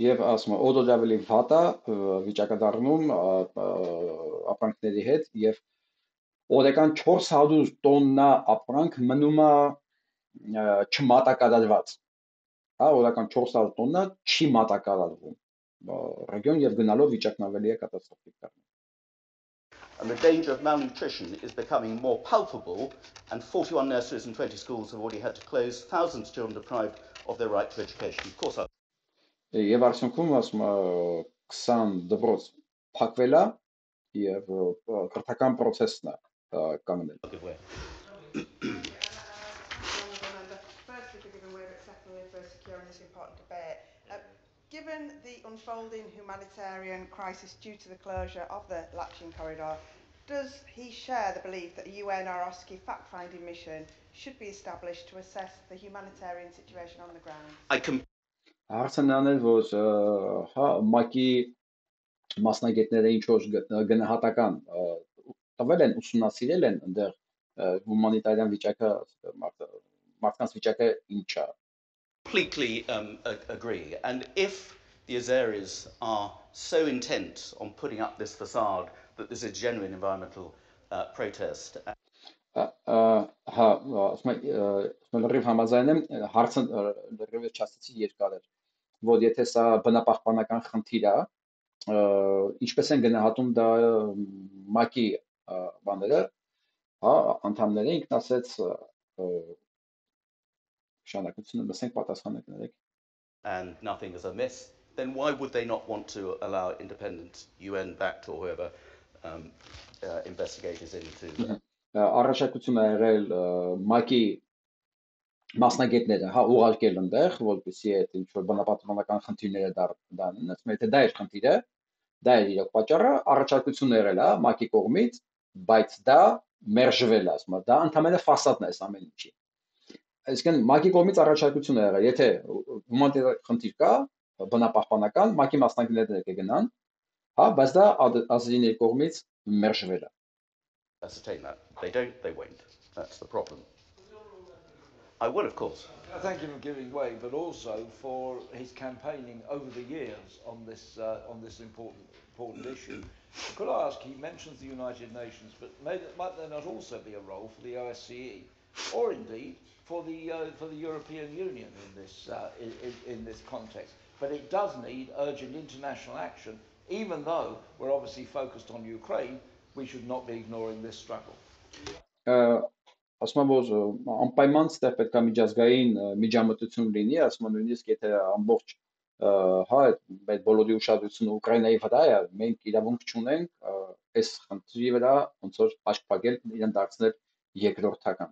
[SPEAKER 1] Եվ ասում եմ օդը ավելի վատ է վիճակը դառնում ապրանքների հետ եւ օրական 400 տոննա ապրանք մնում է չմատակարարված։ Օրական 400 տոննա չի մատակարարվում ռեգիոն եւ գնալով վիճակն ավելի է կատաստրոֆիկ դառնում։
[SPEAKER 2] And the danger of malnutrition is becoming more palpable, and 41 nurseries and 20 schools have already had to close, thousands of children deprived of their right to education. Of course,
[SPEAKER 1] Եվ արդյունքում ասում եմ 20 դպրոց փակվել է եւ քրթական process-ն է կանգնել։
[SPEAKER 3] Given the unfolding humanitarian crisis due to the closure of the Lachin corridor, does he share the belief that a UNRWA fact-finding mission should be established to assess the humanitarian situation on the ground?
[SPEAKER 1] Հարցն է որ ՄԱԿ-ի մասնագետները ինչ որ գնահատական տվել են, ուսումնասիրել են այնտեղ հումանիտարիան վիճակը, մարդկանց վիճակը ինչ է։
[SPEAKER 2] Completely agree. And if the Azeris are so intent on putting up this facade that this is a genuine environmental protest.
[SPEAKER 1] Հա, լրիվ համաձայն եմ, հարցը լրիվ չասեցի երկար էր, որ եթե սա բնապահպանական խնդիր է, ինչպես են գնահատում դա ՄԱԿ-ի բաները, հա, անդամները ինքն ասեց շանակությունը լսենք պատասխանը կներեք.
[SPEAKER 2] And nothing is amiss, then why would they not want to allow independent UN-backed or whoever investigators into?
[SPEAKER 1] Առաջարկություն է եղել ՄԱԿ-ի մասնագետները, հա, ուղարկել այնտեղ, որպեսզի այդ ինչ որ բնապահպանական խնդիրները դառնան, ասում եմ, եթե դա էր խնդիրը, դա էր իրոք պատճառը, առաջարկություն է եղել, հա, ՄԱԿ-ի կողմից, բայց դա մերժվել է, ասում եմ, դա ընդհանրապես ֆասադն է այս ամեն ինչի։ Այսինքն ՄԱԿ-ի կողմից առաջարկություն է եղել, եթե հումանիտար խնդիր կա, բնապահպանական, ՄԱԿ-ի մասնագետները կգնան, հա, բայց դա ազգերի կողմից մերժվել է։
[SPEAKER 2] Ascertain that. They don't, they won't. That's the problem. I will, of course.
[SPEAKER 4] I thank him for giving way, but also for his campaigning over the years on this important issue. Could I ask? He mentions the United Nations, but might there not also be a role for the OSCE, or indeed for the European Union in this context? But it does need urgent international action, even though we're obviously focused on Ukraine. We should not be ignoring this struggle.
[SPEAKER 1] Ասում եմ, որ անպայման ստեղ պետք է միջազգային միջամտություն լինի, ասում եմ նույնիսկ եթե ամբողջ հա այդ բոլորի ուշադրությունը Ուկրաինայի վրա է, մենք իրավունք չունենք այս խնդրի վրա ոնց որ աչք փակել, իրեն դարձնել երկրորդական.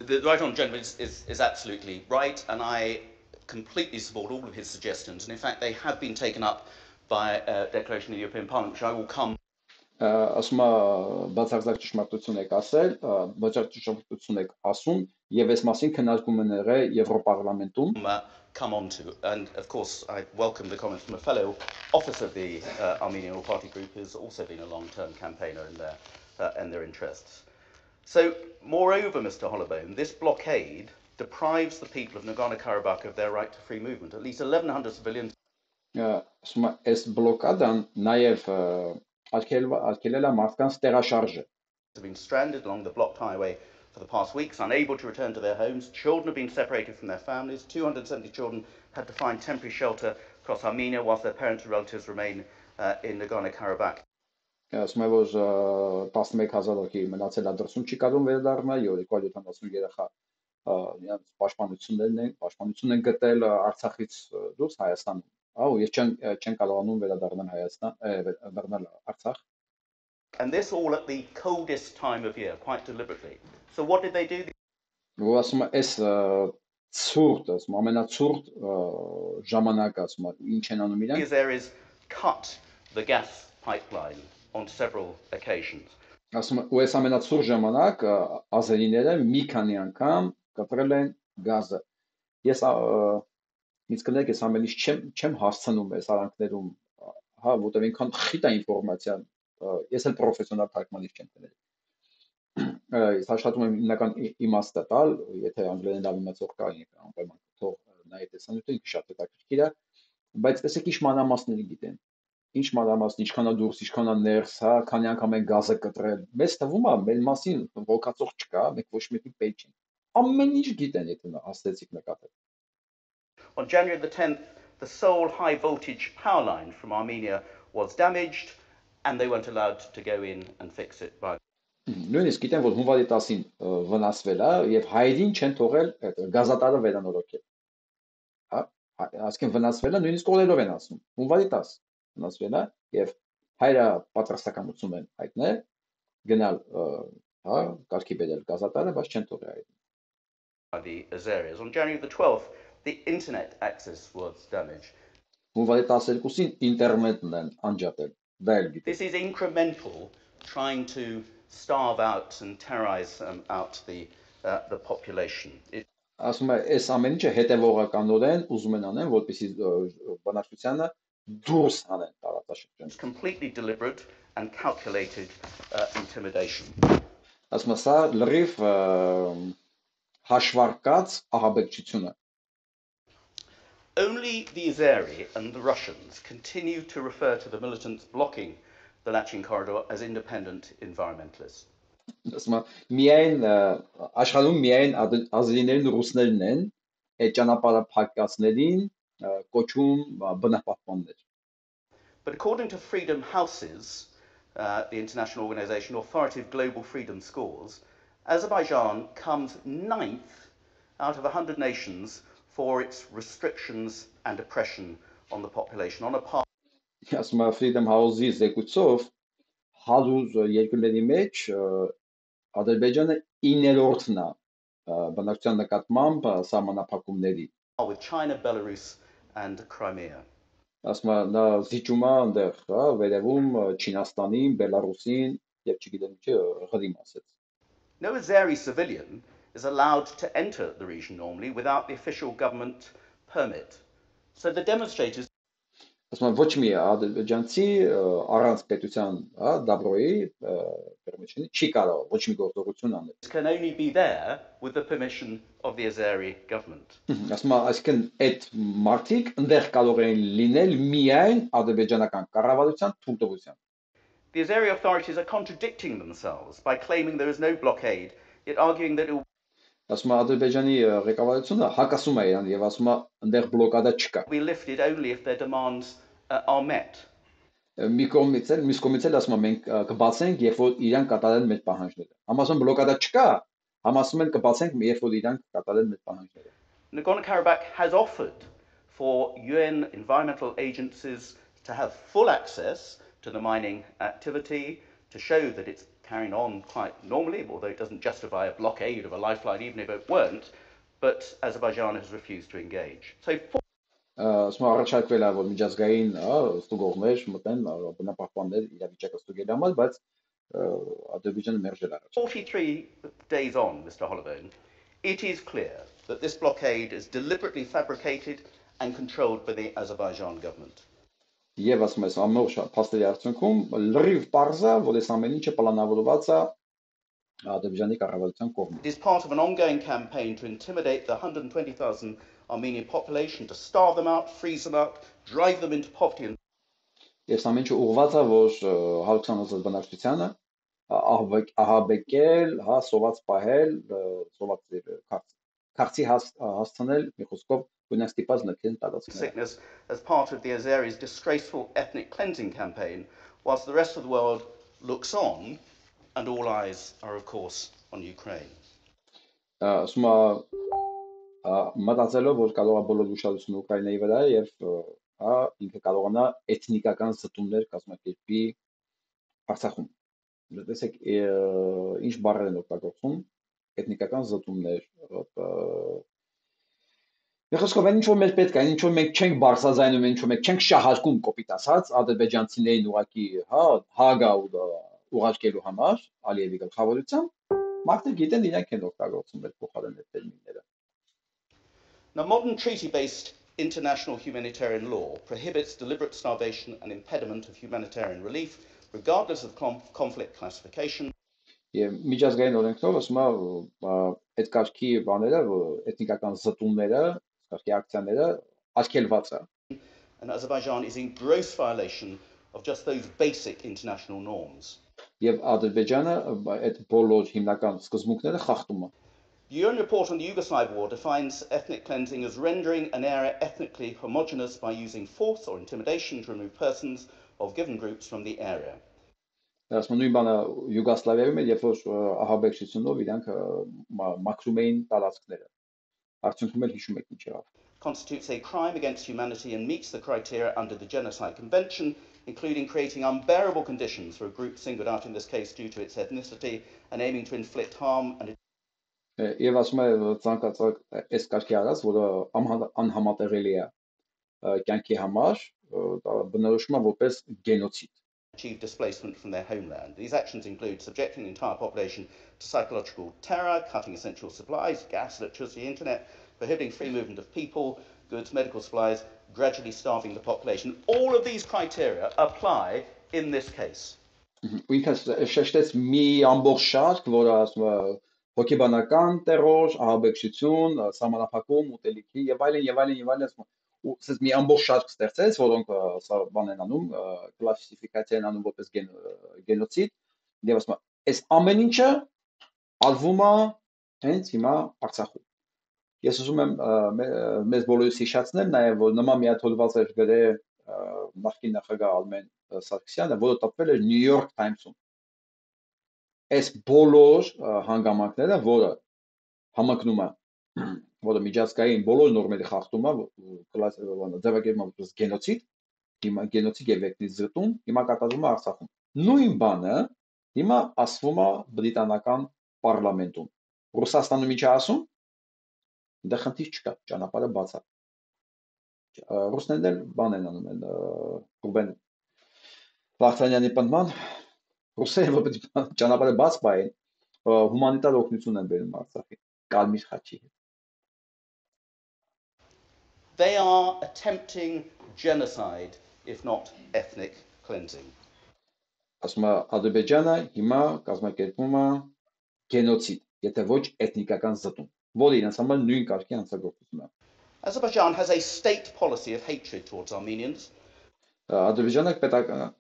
[SPEAKER 2] The right honourable gentleman is absolutely right, and I completely support all of his suggestions, and in fact they have been taken up by a declaration of the European Parliament, which I will come.
[SPEAKER 1] Ասում է բացարձակ ճշմարտություն եք ասել, բացարձակ ճշմարտություն եք ասում, եւ այս մասին քննարկում են եղել Եվրոպարլամենտում.
[SPEAKER 2] Come on to, and of course I welcome the comments from a fellow officer of the Armenian All Party Group who's also been a long-term campaigner in their interests. So, moreover, Mr. Holobone, this blockade deprives the people of Nagorno-Karabakh of their right to free movement. At least 1,100 civilians.
[SPEAKER 1] Ասում է այս բլոկադան նաեւ արգելել է մարդկանց տեղաշարժը.
[SPEAKER 2] Have been stranded along the blocked highway for the past weeks, unable to return to their homes. Children have been separated from their families. 270 children had to find temporary shelter across Armenia, whilst their parents and relatives remain in Nagorno-Karabakh.
[SPEAKER 1] Ասում է, որ 11,000 հոգի մնացել է դրսում չի կարող վերադառնալ, 270 երեխա իրենց պաշտպանություն են գտել Արցախից դուրս Հայաստանում. Ու ես չեն կարողանում վերադառնալ Հայաստան, վերադառնալ Արցախ.
[SPEAKER 2] And this all at the coldest time of year, quite deliberately. So what did they do?
[SPEAKER 1] Ու ասում է, այս ցուրտ, ասում ամենացուրտ ժամանակը, ասում է, ինչ են անում իրենք.
[SPEAKER 2] There is cut the gas pipeline on several occasions.
[SPEAKER 1] Ասում է, ու այս ամենացուրտ ժամանակ ազերիները մի քանի անգամ կտրել են գազը. Ես ինձ կներեք, ես ամեն ինչ չեմ հասցնում այս արանքներում, հա, որտեղ ինքան խիտ է ինֆորմացիա, ես էլ պրոֆեսիոնալ թարգմանիչ չեմ տվել. Ես աշխատում եմ հիմնական իմաստը տալ, եթե անգլերեն լավ իմացող կա, անպայման թող նայ տեսանյութը, ինքը շատ հետաքրքիր է, բայց տեսեք ինչ մանրամասները գիտեն. Ինչ մանրամասն, ինչքան է դուրս, ինչքան է ներս, հա, քանի անգամ են գազը կտրել. Մեզ թվում է, մեր մասին ողացող չկա, մենք ոչ մեկի պետք չենք. Ամեն ինչ գիտեն, եթե հասցեցիք նկատել.
[SPEAKER 2] On January the 10th, the sole high voltage power line from Armenia was damaged, and they weren't allowed to go in and fix it.
[SPEAKER 1] Նույնիսկ գիտեն, որ հունվարի 10-ին վնասվել է եւ հայերին չեն թողել այդ գազատարը վերանորոգել. Հա, ասկեն վնասվել է, նույնիսկ օրերով են ասում. հունվարի 10 վնասվել է եւ հայրը պատրաստակամություն են հայտնել գնալ, հա, կարգի բերել գազատարը, բայց չեն թողել հայերին.
[SPEAKER 2] The Azeris. On January the 12th, the internet access was damaged.
[SPEAKER 1] Հունվարի 12-ին ինտերնետն են անջատել.
[SPEAKER 2] This is incremental, trying to starve out and terrorize out the population.
[SPEAKER 1] Ասում է, այս ամեն ինչը հետևողականորեն ուզում են անեն, որպեսզի բնակչությանը դուրս հանեն տարածաշրջանից.
[SPEAKER 2] Completely deliberate and calculated intimidation.
[SPEAKER 1] Ասում է, սա լրիվ հաշվարկած ահաբեկչություն է.
[SPEAKER 2] Only the Azeri and the Russians continue to refer to the militants blocking the Lachin corridor as independent environmentalists.
[SPEAKER 1] Ասում եմ, միայն աշխարհում միայն ազերիներն ու ռուսներն են այդ ճանապարհը փակածներին կոչում բնապահպաններ։
[SPEAKER 2] But according to Freedom Houses, the international organization authoritative global freedom scores, Azerbaijan comes 9th out of 100 nations for its restrictions and oppression on the population, on a par.
[SPEAKER 1] Ասում եմ, Freedom House-ի զեկույցով 100 երկրների մեջ Ադրբեջանը 9-րդն է բնակչության նկատմամբ սահմանափակումների։
[SPEAKER 2] With China, Belarus and Crimea.
[SPEAKER 1] Ասում եմ, նա զիջում է այնտեղ, հա, վերևում Չինաստանին, Բելարուսին եւ չգիտեմ ինչ ղրիմ ասեց։
[SPEAKER 2] No Azeri civilian is allowed to enter the region normally without the official government permit. So the demonstrators
[SPEAKER 1] Ասում եմ, ոչ մի ադրբեջանցի առանց պետության, հա, դաբրոյի permission չի կարող ոչ մի գործողություն անել։
[SPEAKER 2] can only be there with the permission of the Azeri government.
[SPEAKER 1] Ասում եմ, այսինքն այդ մարդիկ այնտեղ կարող են լինել միայն ադրբեջանական կառավարության թույլտվությամբ։
[SPEAKER 2] The Azeri authorities are contradicting themselves by claiming there is no blockade, yet arguing that it will
[SPEAKER 1] Ասում եմ, Ադրբեջանի ղեկավարությունը հակասում է իրան եւ ասում է, այնտեղ բլոկադա չկա։
[SPEAKER 2] be lifted only if their demands are met.
[SPEAKER 1] Մի կողմից էլ, մյուս կողմից էլ ասում եմ, մենք կբացենք, երբ որ իրան կատարեն մեր պահանջները։ Համասում բլոկադա չկա, համասում են կբացենք, երբ որ իրան կատարեն մեր պահանջները։
[SPEAKER 2] Nagorno-Karabakh has offered for UN environmental agencies to have full access to the mining activity, to show that it's carrying on quite normally, although it doesn't justify a blockade of a lifeline, even if it weren't, but Azerbaijan has refused to engage. So
[SPEAKER 1] Ասում եմ, առաջարկվել է, որ միջազգային ստուգողներ մտնեն բնապահպաններ իրավիճակը ստուգելու համար, բայց Ադրբեջանը մերժել է առաջ։
[SPEAKER 2] 43 days on, Mr. Holloway, it is clear that this blockade is deliberately fabricated and controlled by the Azerbaijan government.
[SPEAKER 1] Եվ ասում եմ, ամբողջ փաստերի արդյունքում լրիվ պարզ է, որ այս ամեն ինչը պլանավորված է Ադրբեջանի կառավարության կողմից։
[SPEAKER 2] It is part of an ongoing campaign to intimidate the 120,000 Armenian population, to starve them out, freeze them out, drive them into poverty and
[SPEAKER 1] Ես ամեն ինչ ուղղված է, որ 120,000 բնակչությանը ահաբեկել, հա, սոված պահել, սոված քաղցի հասցնել, մի խոսքով գույնակ ստիպած նքեն տարածքները։
[SPEAKER 2] sickness as part of the Azeris' disgraceful ethnic cleansing campaign, whilst the rest of the world looks on and all eyes are, of course, on Ukraine.
[SPEAKER 1] Ասում եմ, մտածելով, որ կարող է բոլոր ուշադրությունը Ուկրաինայի վրա է եւ հա ինքը կարողանա էթնիկական զտումներ կազմակերպի Արցախում։ Տեսեք, ինչ բառեր են օգտագործում, էթնիկական զտումներ, Եղեսկով այն ինչ որ մեր պետք է, ինչ որ մենք չենք բարձրաձայնում, ինչ որ մենք չենք շահարկում կոպիտ ասած ադրբեջանցիներին ուղակի, հա, հագա ուղարկելու համար Ալիևի գլխավորությամբ, մարդիկ գիտեն իրենք են օգտագործում այդ փոխարեն այդ տերմինները։
[SPEAKER 2] Now, modern treaty-based international humanitarian law prohibits deliberate starvation and impediment of humanitarian relief, regardless of conflict classification.
[SPEAKER 1] Եվ միջազգային օրենքով ասում է այդ կարգի բաները, էթնիկական զտումները, կարգի ակցիաները արգելված է։
[SPEAKER 2] And Azerbaijan is in gross violation of just those basic international norms.
[SPEAKER 1] Եվ Ադրբեջանը այդ բոլոր հիմնական սկզբունքները խախտում է։
[SPEAKER 2] The UN report on the Yugoslav war defines ethnic cleansing as rendering an area ethnically homogeneous by using force or intimidation to remove persons of given groups from the area.
[SPEAKER 1] Ասում նույն բանը Յուգոսլավիայում էր, երբ որ ահաբեկչությունով իրանք մաքրում էին տարածքները։ Արդյունքում էլ հիշում եք ինչ եղավ։
[SPEAKER 2] Constitutes a crime against humanity and meets the criteria under the Genocide Convention, including creating unbearable conditions for a group singled out in this case due to its ethnicity and aiming to inflict harm and
[SPEAKER 1] Եվ ասում է ցանկացած այս կարգի արած, որը անհամատեղելի է կյանքի համար, բնորոշվում է որպես գենոցիդ։
[SPEAKER 2] achieve displacement from their homeland. These actions include subjecting the entire population to psychological terror, cutting essential supplies, gas, electricity, internet, prohibiting free movement of people, goods, medical supplies, gradually starving the population. All of these criteria apply in this case.
[SPEAKER 1] Ինքը շեշտեց մի ամբողջ շարք, որը ասում է հոգեբանական տերոր, ահաբեկչություն, սահմանափակում, ուտելիքի եւ այլն, ասում է ու ասես մի ամբողջ շարք ստեղծեց, որոնք սա բան են անում, կլասիֆիկացիա են անում որպես գենոցիդ, եւ ասում այս ամեն ինչը արվում է հենց հիմա Արցախում։ Ես ուզում եմ մեզ բոլորիս հիշեցնել նաև, որ նման մի հատ հոդված էր գրել նախկին նախագահ Արմեն Սարգսյանը, որը տպվել էր New York Times-ում։ Այս բոլոր հանգամանքները, որը համընկնում է, որը միջազգային բոլոր նորմերի խախտում է, ձևակերպում է որպես գենոցիդ, հիմա գենոցիդ եւ էթնիկ զտում, հիմա կատարվում է Արցախում։ Նույն բանը հիմա ասվում է բրիտանական պարլամենտում։ Ռուսաստանում ինչ է ասում։ Դա խնդիր չկա, ճանապարհը բաց է։ Ռուսներն էլ բան են անում են Ռուբեն Վարդանյանի պնդման, ռուսերը որ ճանապարհը բաց բային, հումանիտար օգնություն են բերում Արցախի, Կարմիր խաչի հետ։
[SPEAKER 2] They are attempting genocide, if not ethnic cleansing.
[SPEAKER 1] Ասում է Ադրբեջանը հիմա կազմակերպում է գենոցիդ, եթե ոչ էթնիկական զտում, որը իրենց համար նույն կարգի հանցագործություն է։
[SPEAKER 2] Azerbaijan has a state policy of hatred towards Armenians.
[SPEAKER 1] Ադրբեջանը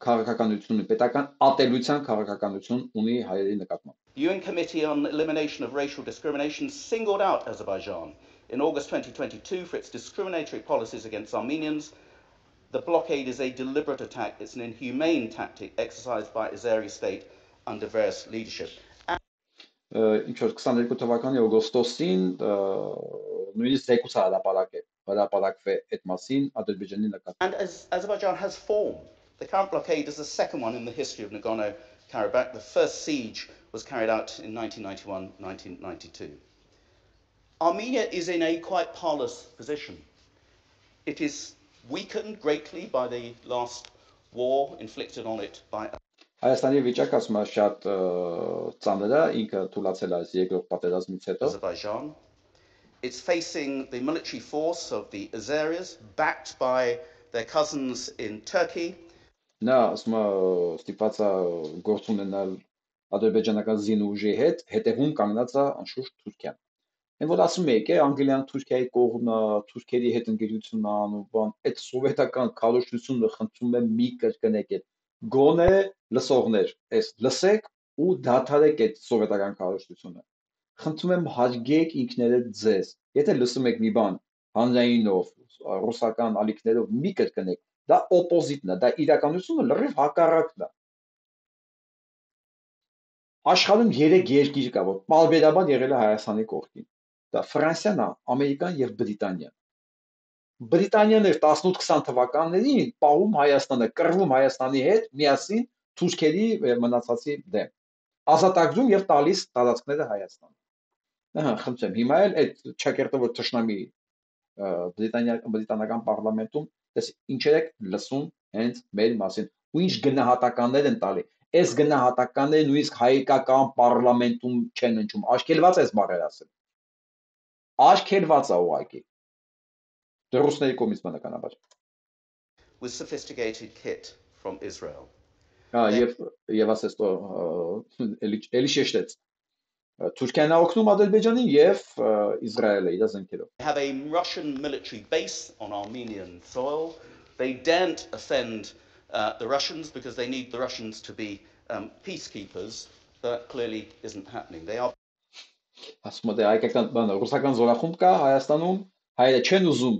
[SPEAKER 1] քաղաքականություն, պետական ատելության քաղաքականություն ունի հայերի նկատմամբ։
[SPEAKER 2] The UN Committee on Elimination of Racial Discrimination singled out Azerbaijan in August 2022 for its discriminatory policies against Armenians. The blockade is a deliberate attack. It's an inhumane tactic exercised by Azeri state under various leadership.
[SPEAKER 1] Ինչ որ 22 թվականի օգոստոսին նույնիսկ զեկույց հրապարակվե այդ մասին Ադրբեջանի նկատմամբ։
[SPEAKER 2] And as Azerbaijan has formed, the current blockade is the second one in the history of Nagorno-Karabakh. The first siege was carried out in 1991-1992. Armenia is in a quite parlous position. It is weakened greatly by the last war inflicted on it by
[SPEAKER 1] Հայաստանի վիճակը ասում է շատ ծանր է, ինքը թուլացել է երկրորդ պատերազմից հետո։
[SPEAKER 2] Azerbaijan. It's facing the military force of the Azeris, backed by their cousins in Turkey.
[SPEAKER 1] Նա ասում է ստիպված է գործ ունենալ ադրբեջանական զինուժի հետ, հետևում կանգնած է անշուշտ Թուրքիան։ Այն որ ասում եք, Անգլիան Թուրքիայի կողմը, թուրքերի հետ ընկերություն անում, բան, այդ սովետական քարոզությունը խնդրում եմ մի կրկնեք այդ գոնե լսողներ, այս լսեք ու դադարեք այդ սովետական քարոզությունը։ Խնդրում եմ հարգեք ինքներդ ձեզ։ Եթե լսում եք մի բան հանրայինով, ռուսական ալիքներով մի կրկնեք, դա օպոզիտն է, դա իրականությունը լրիվ հակառակն է։ Աշխարհում 3 երկիր կա, որ պարբերաբար եղել է Հայաստանի կողքին։ Դա Ֆրանսիան է, Ամերիկան եւ Բրիտանիան։ Բրիտանիան էր 18-20 թվականներին պահում Հայաստանը, կռվում Հայաստանի հետ միասին թուրքերի մնացածի դեմ։ Ազատագրում եւ տալիս տարածքները Հայաստան։ Ահա, խնդրեմ, հիմա էլ այդ ճակերտը որ թշնամի բրիտանական պարլամենտում, դες ինչեր եք լսում հենց մեր մասին, ու ինչ գնահատականներ են տալի։ Այս գնահատականները նույնիսկ հայկական պարլամենտում չեն ընչում, աշկելված է զբաղեր ասել։ Աշկելված է ուղղակի։ Ռուսների կողմից բնականաբար։
[SPEAKER 2] With sophisticated kit from Israel.
[SPEAKER 1] Եվ ասես તો էլի շեշտեց Թուրքիան օգնում Ադրբեջանին եւ Իսրայելը իր զենքերով։
[SPEAKER 2] They have a Russian military base on Armenian soil. They daren't offend the Russians because they need the Russians to be peacekeepers. That clearly isn't happening. They are
[SPEAKER 1] Ասում եմ հայկական բանը ռուսական զորախումբ կա Հայաստանում, հայերը չեն ուզում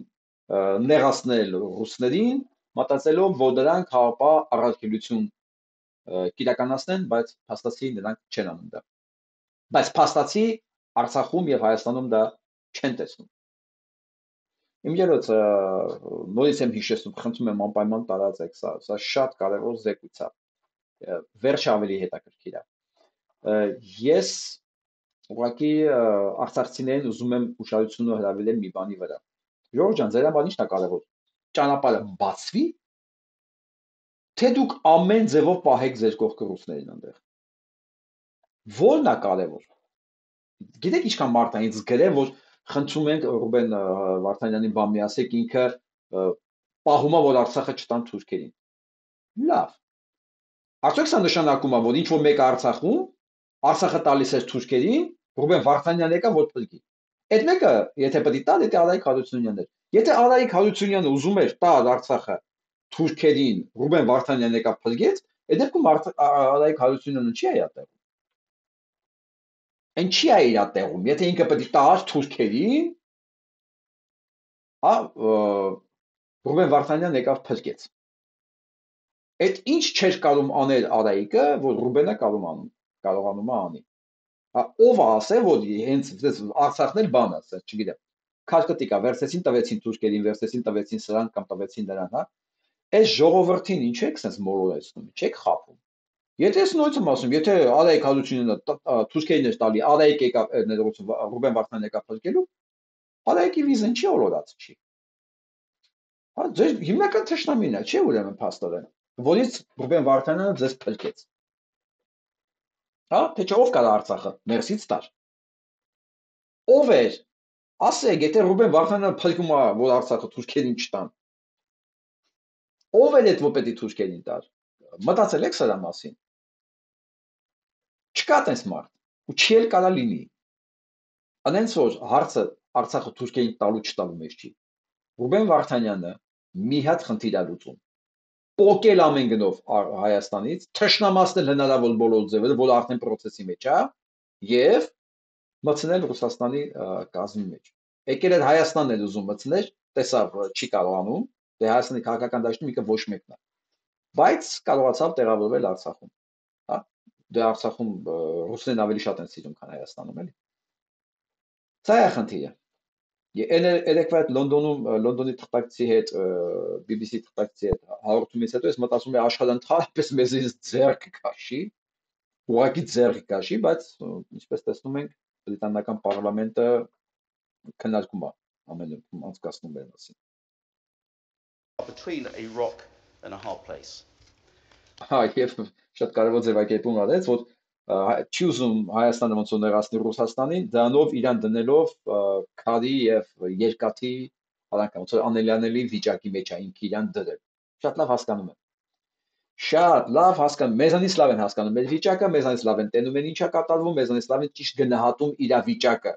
[SPEAKER 1] նեղացնել ռուսներին, մտածելով որ դրանք հավապահ առաքելություն կիրականացնեն, բայց փաստացի նրանք չեն անում դա։ Բայց փաստացի Արցախում եւ Հայաստանում դա չեն տեսնում։ Իմ երոց նորից եմ հիշեցնում, խնդրում եմ անպայման տարածեք սա շատ կարևոր զեկույց է։ Վերջը ավելի հետաքրքիր է։ Ես ուղղակի արցախցիներին ուզում եմ ուշադրությունը հրավիրել մի բանի վրա։ Ժողովուրդ ջան, ձեր համար ի՞նչն է կարևոր։ Ճանապարհը բացվի, թե դուք ամեն ձևով պահեք ձեր կողքը ռուսներին այնտեղ։ Որն է կարևոր։ Գիտեք ինչքան մարդ է ինձ գրել, որ խնդրում ենք Ռուբեն Վարդանյանին բան մի ասեք, ինքը պահում է, որ Արցախը չտան թուրքերին։ Լավ։ Արդյոք սա նշանակում է, որ ինչ որ մեկը Արցախում, Արցախը տալիս է թուրքերին, Ռուբեն Վարդանյանն եկա որ փրկի։ Այդ մեկը, եթե պետք է տալ, դա Արայք Հարությունյանն էր։ Եթե Արայիկ Հարությունյանը ուզում էր տալ Արցախը թուրքերին, Ռուբեն Վարդանյանն եկավ փրկեց, այդ դեպքում Արայիկ Հարությունյանը չի այա տեղում։ Այն չի այա տեղում, եթե ինքը պետք է տար թուրքերին, Ռուբեն Վարդանյանն եկավ փրկեց։ Այդ ինչ չէր կարող անել Արայիկը, որ Ռուբենը կարողանում է անի։ Ով է ասել, որ հենց Արցախն էլ բան է, չգիտեմ։ Քարկտիկա վերցեցին, տվեցին թուրքերին, վերցեցին, տվեցին սրան կամ տվեցին նրան, հա։ Այս ժողովրդին ինչ եք sense մոլորեցնում, չեք խափում։ Եթե ես նույնց եմ ասում, եթե Արայիկ Հարությունյանը թուրքերին էր տալի, Արայիկ եկավ, Ռուբեն Վարդանյանն եկավ փրկելու, Արայիկի վիզեն չի օրորած չի։ Հա, ձեր հիմնական թշնամին է, չէ՞ ուրեմն փաստորեն, որից Ռուբեն Վարդանյանը ձեզ փրկեց։ Հա, թե չէ ով կար Արցախը, ներսից տար։ Ով էր։ Ասեք, եթե Ռուբեն Վարդանյանը փրկում է, որ Արցախը թուրքերին չտան։ Ով էր այդ որ պետք է թուրքերին տար։ Մտածել եք սրա մասին։ Չկա տես մարդ, ու չի էլ կարա լինի։ Անենց որ հարցը Արցախը թուրքերին տալու չտալու մեջ չի։ Ռուբեն Վարդանյանը մի հատ խնդիր է լուծում։ Պոկել ամեն գնով Հայաստանից, թշնամացնել հնարավոր բոլոր ձևերը, որ արդեն process-ի մեջ է, եւ մտցնել Ռուսաստանի կազմի մեջ։ Եկել էր Հայաստանն էլ ուզում մտցնել, տեսավ չի կարողանում, դե Հայաստանի քաղաքական դաշտում ինքը ոչ մեկն է։ Բայց կարողացավ տեղավորվել Արցախում։ Հա, դե Արցախում ռուսերեն ավելի շատ են սիրում, քան Հայաստանում, էլի։ Սա է խնդիրը։ Երեկվա այդ Լոնդոնի թղթակցի հետ, BBC թղթակցի հետ հաղորդումից հետո ես մտածում եմ աշխարհը ընդհանրապես մեզ ձեռք քաշի, ուղղակի ձեռք քաշի, բայց ինչպես տեսնում ենք, բրիտանական պարլամենտը քննարկում է ամեն ինչ անցկացնում է մասին։
[SPEAKER 2] Between a rock and a hard place.
[SPEAKER 1] Հա, եւ շատ կարևոր ձևակերպում արեց, որ չի ուզում Հայաստանը ոնց որ ներառնի Ռուսաստանին, դրանով իրան դնելով քարի եւ երկաթի արանք, ոնց որ անելանելի վիճակի մեջ է ինքը իրան դրել։ Շատ լավ հասկանում եմ։ Շատ լավ հասկանում, մեզանից լավ են հասկանում մեր վիճակը, մեզանից լավ են տենում են ինչա կատարվում, մեզանից լավ են ճիշտ գնահատում իր վիճակը։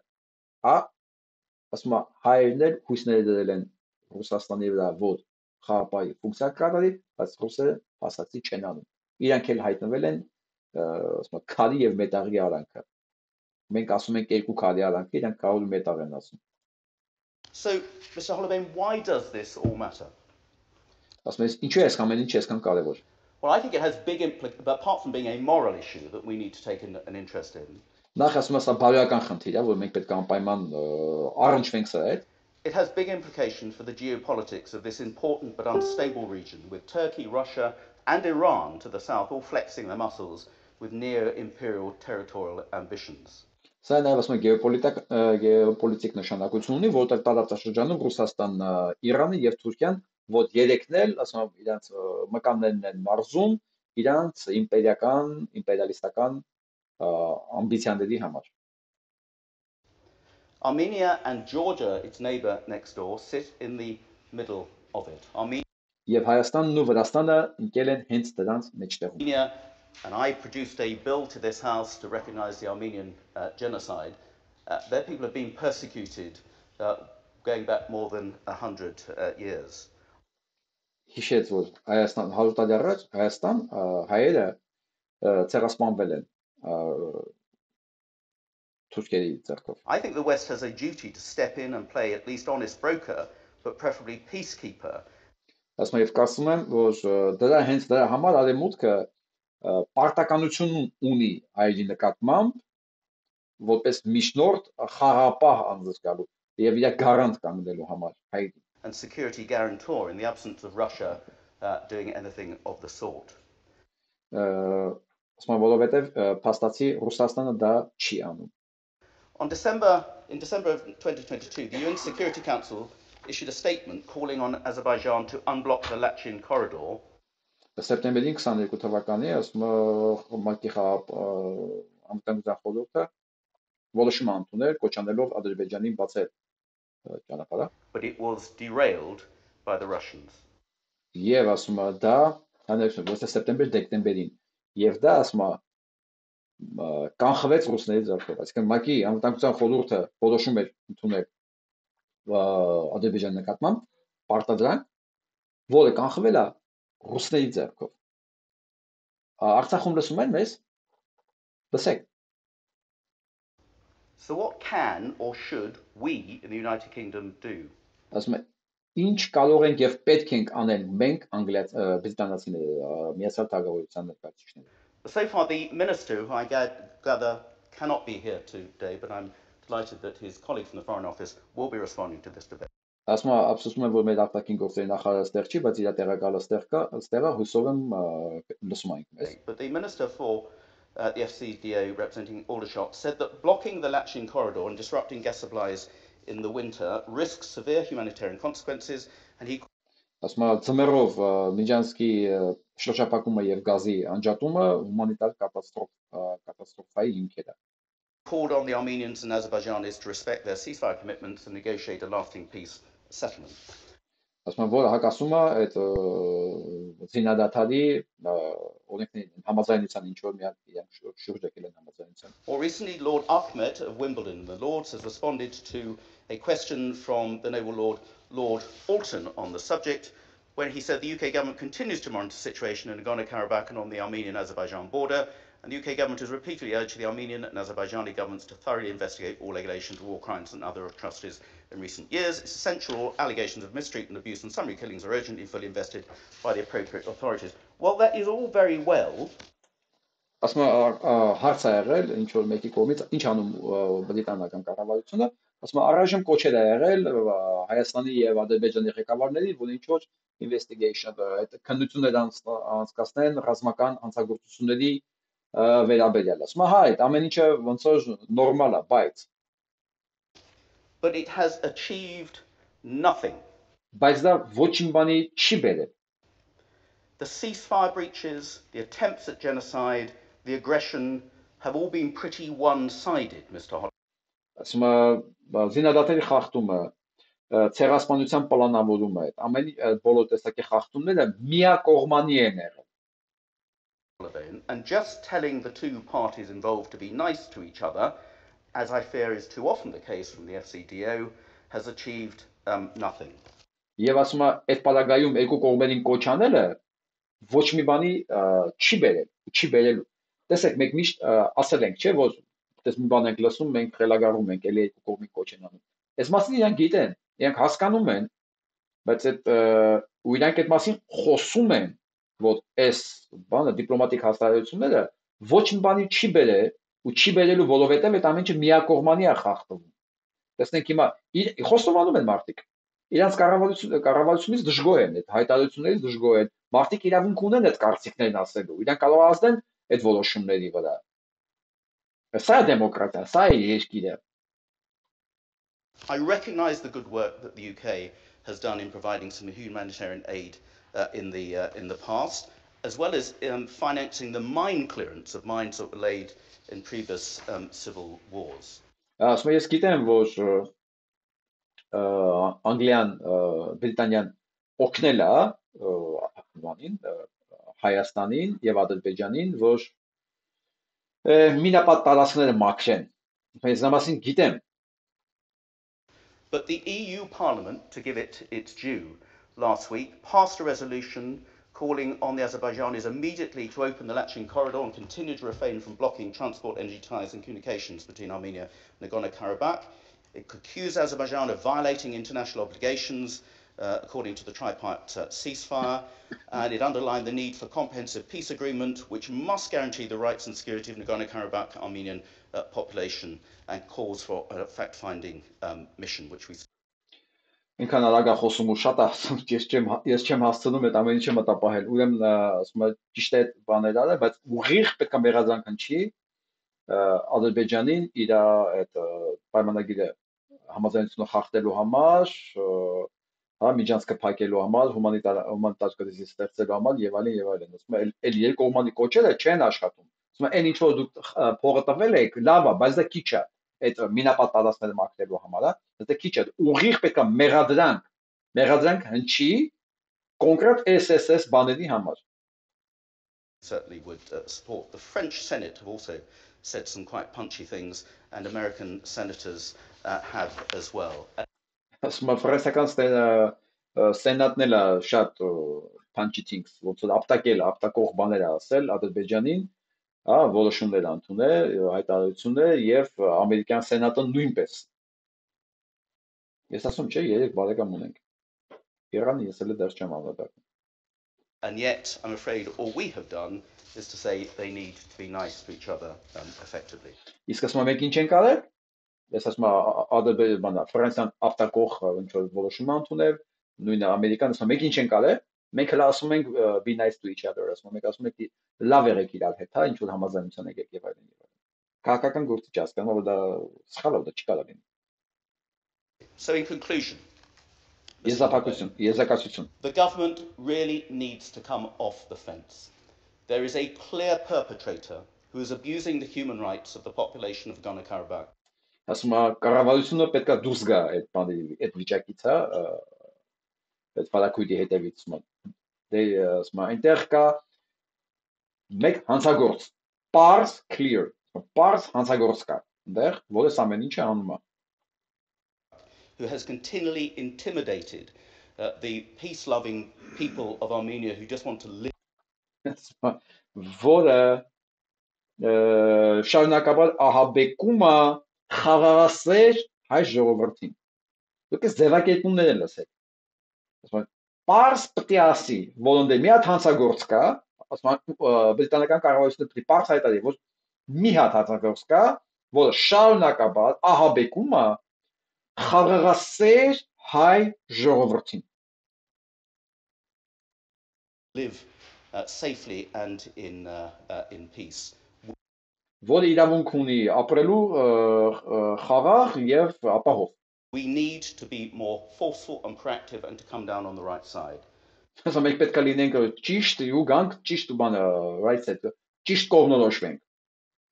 [SPEAKER 1] Հա, ասում եմ հայերն էլ հույսները դրել են Ռուսաստանի վրա, որ խաղապահի ֆունկցիա կատարի, բայց ռուսերը փաստացի չեն անում։ Իրանք էլ հայտնվել են ասում եմ քարի եւ մետաղի արանքը։ Մենք ասում ենք երկու քարի արանքը, իրանք քարի մետաղ են ասում։
[SPEAKER 2] So, Mr. Hakobyan, why does this all matter?
[SPEAKER 1] Ասում ես ինչու է այս ամեն ինչ այսքան կարևոր։
[SPEAKER 2] Well, I think it has big implications, but apart from being a moral issue that we need to take an interest in.
[SPEAKER 1] Նախ ասում ես, սա բարոյական խնդիր է, որ մենք պետք է անպայման առնչվենք սրա հետ։
[SPEAKER 2] It has big implications for the geopolitics of this important but unstable region, with Turkey, Russia, and Iran to the south all flexing their muscles with neo-imperial territorial ambitions.
[SPEAKER 1] Սա նաև ասում եմ գեոպոլիտիկ նշանակություն ունի, որտեղ տարածաշրջանում Ռուսաստանն, Իրանը եւ Թուրքիան, որ երեքն էլ, ասում եմ, իրանց մկաններն են մարզում, իրանց իմպերիալիստական ամբիցիաների համար։
[SPEAKER 2] Armenia and Georgia, its neighbor next door, sit in the middle of it.
[SPEAKER 1] Եւ Հայաստանն ու Վրաստանը ընկել են հենց դրանց մեջտեղում։
[SPEAKER 2] Armenia, and I produced a bill to this house to recognize the Armenian genocide. Their people have been persecuted going back more than 100 years.
[SPEAKER 1] Հիշեց, որ Հայաստան 100 տարի առաջ Հայաստան հայերը ցեղասպանվել են թուրքերի ձեռքով։
[SPEAKER 2] I think the West has a duty to step in and play at least honest broker, but preferably peacekeeper.
[SPEAKER 1] Ասում եմ, կարծում եմ, որ հենց դրա համար Արևմուտքը պարտականություն ունի հայերի նկատմամբ, որպես միջնորդ խաղապահ անձկալու եւ իր գարանտ կանգնելու համար հայերի։
[SPEAKER 2] And security guarantor in the absence of Russia doing anything of the sort.
[SPEAKER 1] Ասում եմ, որովհետեւ փաստացի Ռուսաստանը դա չի անում։
[SPEAKER 2] In December of 2022, the UN Security Council issued a statement calling on Azerbaijan to unblock the Lachin corridor.
[SPEAKER 1] Սեպտեմբերի 22 թվականի, ասում եմ, ՄԱԿ-ի անվտանգության խորհուրդը որոշում է ընդունել, կոչանելով Ադրբեջանին բացել ճանապարհը։
[SPEAKER 2] But it was derailed by the Russians.
[SPEAKER 1] Եվ ասում եմ, դա հանրություն, ոչ թե սեպտեմբեր-դեկտեմբերին, եւ դա ասում եմ կանխվեց ռուսների ձեռքով, այսինքն ՄԱԿ-ի անվտանգության խորհուրդը որոշում էր ընդունել Ադրբեջանի նկատմամբ պարտադրանք, որը կանխվել է ռուսների ձեռքով։ Արցախում լսում են մեզ, լսեք։
[SPEAKER 2] So what can or should we in the United Kingdom do?
[SPEAKER 1] Ասում են, ինչ կարող ենք եւ պետք ենք անել մենք բրիտանացիները, միացյալ թագավորության ներկայացուցիչները։
[SPEAKER 2] So far, the minister, who I gather cannot be here today, but I'm delighted that his colleague from the Foreign Office will be responding to this debate.
[SPEAKER 1] Ասում եմ, ափսոսում եմ, որ մեր արտաքին գործերի նախարարը ստեղ չի, բայց իր տեղակալը ստեղ է, հուսով եմ լսում ենք մեզ։
[SPEAKER 2] But the minister for the FCDO, representing Aldershot, said that blocking the Lachin corridor and disrupting gas supplies in the winter risks severe humanitarian consequences, and he
[SPEAKER 1] Ասում եմ, ծմերով Միջանցքի շրջափակումը եւ գազի անջատումը հումանիտար կատաստրոֆայի հիմքեր է։
[SPEAKER 2] called on the Armenians and Azerbaijanis to respect their ceasefire commitments and negotiate a lasting peace settlement.
[SPEAKER 1] Ասում եմ, որ հակասում է այդ զինադադարի օրենքներին համաձայնության ինչ որ միակ իրենք շուրջ եկել են համաձայնության։
[SPEAKER 2] More recently, Lord Ahmed of Wimbledon, the Lords, has responded to a question from the noble Lord Alton on the subject, when he said the UK government continues to monitor the situation in Nagorno-Karabakh and on the Armenian-Azerbaijan border, and the UK government has repeatedly urged the Armenian and Azerbaijani governments to thoroughly investigate all allegations of war crimes and other atrocities in recent years. It's essential all allegations of mistreatment, abuse and summary killings are urgently fully invested by the appropriate authorities. Well, that is all very well.
[SPEAKER 1] Ասում եմ, հարց է եղել ինչ որ մեկի կողմից, ինչ անում բրիտանական կառավարությունը, ասում եմ, առայժմ կոչել է եղել Հայաստանի եւ Ադրբեջանի ղեկավարներին, որ ինչ որ investigation, այդ քննություններ անցկացնեն ռազմական հանցագործությունների վերաբերյալ։ Ասում եմ, հա, այդ ամեն ինչը ոնց որ նորմալ է, բայց
[SPEAKER 2] But it has achieved nothing.
[SPEAKER 1] Բայց դա ոչ մի բանի չի բերել։
[SPEAKER 2] The ceasefire breaches, the attempts at genocide, the aggression have all been pretty one-sided, Mr. Holland.
[SPEAKER 1] Ասում եմ, զինադադարի խախտումը, ցեղասպանության պլանավորումը, այդ ամեն բոլոր տեսակի խախտումները միակողմանի են եղել։
[SPEAKER 2] And just telling the two parties involved to be nice to each other, as I fear is too often the case from the FCDO, has achieved nothing.
[SPEAKER 1] Եվ ասում եմ, այդ պարագայում երկու կողմերին կոչ անելը ոչ մի բանի չի բերել, չի բերելու։ Տեսեք, մենք միշտ ասել ենք, չէ, որ դες մի բան ենք լսում, մենք խելագարվում ենք, էլի երկու կողմին կոչ են անում։ Այս մասին իրանք գիտեն, իրանք հասկանում են, բայց այդ ու իրանք այդ մասին խոսում են, որ այս բանը դիպլոմատիկ հաստատությունները ոչ մի բանի չի բերել ու չի բերելու, որովհետև այդ ամենը միակողմանի է խախտվում։ Տեսնենք հիմա խոստովանում են մարդիկ։ Իրանց կառավարությունից դժգոհ են, այդ հայտարարություններից դժգոհ են։ Մարդիկ իրավունք ունեն այդ կարծիքներն ասելու։ Իրանք կարող ազդեն այդ որոշումների վրա։ Սա է դեմոկրատիա, սա է երկիրը։
[SPEAKER 2] I recognise the good work that the UK has done in providing some humanitarian aid in the past, as well as financing the mine clearance of mines that were laid in previous civil wars.
[SPEAKER 1] Ասում եմ, ես գիտեմ, որ Անգլիան, Բրիտանիան օգնել է Հայաստանին եւ Ադրբեջանին, որ մինապատ տարածքները մաքրեն։ Ես դա մասին գիտեմ։
[SPEAKER 2] But the EU Parliament, to give it its due, last week passed a resolution calling on the Azerbaijanis immediately to open the Lachin corridor and continue to refrain from blocking transport, energy ties and communications between Armenia and Nagorno-Karabakh. It accused Azerbaijan of violating international obligations according to the tripartite ceasefire, and it underlined the need for a comprehensive peace agreement which must guarantee the rights and security of Nagorno-Karabakh Armenian population and calls for a fact-finding mission, which we...
[SPEAKER 1] Ինքան արագ խոսում ու շատ ասում, ես չեմ հասցնում այդ ամեն ինչը մտապահել։ Ուրեմն ասում եմ, ճիշտ է այդ բաները արել, բայց ուղիղ պետք է մեղադրանք հնչի Ադրբեջանին իր այդ պայմանագիրը համաձայնությունը խախտելու համար, հա, միջանցքը փակելու համար, հումանիտար կրիզիս ստեղծելու համար եւ այլն եւ այլն։ Ասում եմ, այլ երկկողմանի կոչերը չեն աշխատում։ Ասում եմ, այն ինչ որ դուք փողը տվել եք, լավ է, բայց դա քիչ է։ Այդ մինապատ տարածքները մաքրելու համար, դա քիչ է։ Ուղիղ պետք է մեղադրանք հնչի կոնկրետ SSS բաների համար։
[SPEAKER 2] Certainly would support. The French Senate have also said some quite punchy things, and American senators have as well.
[SPEAKER 1] Ասում եմ ֆրանսիական սենատն էլ է շատ punchy things, ոնց որ ապտակող բաներ ասել Ադրբեջանին, հա, որոշումներ ընդունել, հայտարարություններ եւ ամերիկյան սենատը նույնպես։ Ես ասում չէ, երեք բարեկամ ունենք։ Իրանը ես էլ դեռ չեմ անդրադառնում։
[SPEAKER 2] And yet, I'm afraid all we have done is to say they need to be nice to each other effectively.
[SPEAKER 1] Իսկ ասում եմ մենք ինչ ենք արել։ Ես ասում եմ Ադրբեջանը, Ֆրանսիան ապտակող ինչ որ որոշում ընդունել, նույնը ամերիկան ասում մենք ինչ ենք արել։ Մենք հələ ասում ենք be nice to each other, ասում ենք մենք լավ եղեք իրար հետ, հա, ինչ որ համաձայնության եկեք եւ այլն եւ այլն։ Քաղաքական գործի չհասկանում, որ դա սխալ է, դա չի կարող լինի։
[SPEAKER 2] So in conclusion,
[SPEAKER 1] Եզակացություն.
[SPEAKER 2] the government really needs to come off the fence. There is a clear perpetrator who is abusing the human rights of the population of Nagorno-Karabakh.
[SPEAKER 1] Ասում եմ կառավարությունը պետք է դուրս գա այդ բանի այդ վիճակից, հա, այդ ֆալակույտի հետևից, դե ասում եմ այնտեղ կա մեկ հանցագործ, parse clear, parse հանցագործ կա, այնտեղ, որը ամեն ինչը անում է։
[SPEAKER 2] Who has continually intimidated the peace-loving people of Armenia who just want to live.
[SPEAKER 1] Որը շարունակաբար ահաբեկում է խաղաղասեր հայ ժողովրդին։ Դուք այս ձևակերպումները լսեք։ Ասում եմ, պարզ պետք է ասի, որոնց մի հատ հանցագործ կա, ասում եմ, բրիտանական կառավարությունը պետք է պարզ հայտարարի, որ մի հատ հանցագործ կա, որը շարունակաբար ահաբեկում է խաղաղասեր հայ ժողովրդին։
[SPEAKER 2] Live safely and in peace.
[SPEAKER 1] Որը իրավունք ունի ապրելու խաղաղ եւ ապահով։
[SPEAKER 2] We need to be more forceful and proactive and to come down on the right side.
[SPEAKER 1] Ասում ենք պետք է լինենք ճիշտ ու գանք ճիշտ բանը right side, ճիշտ կողմնորոշվենք։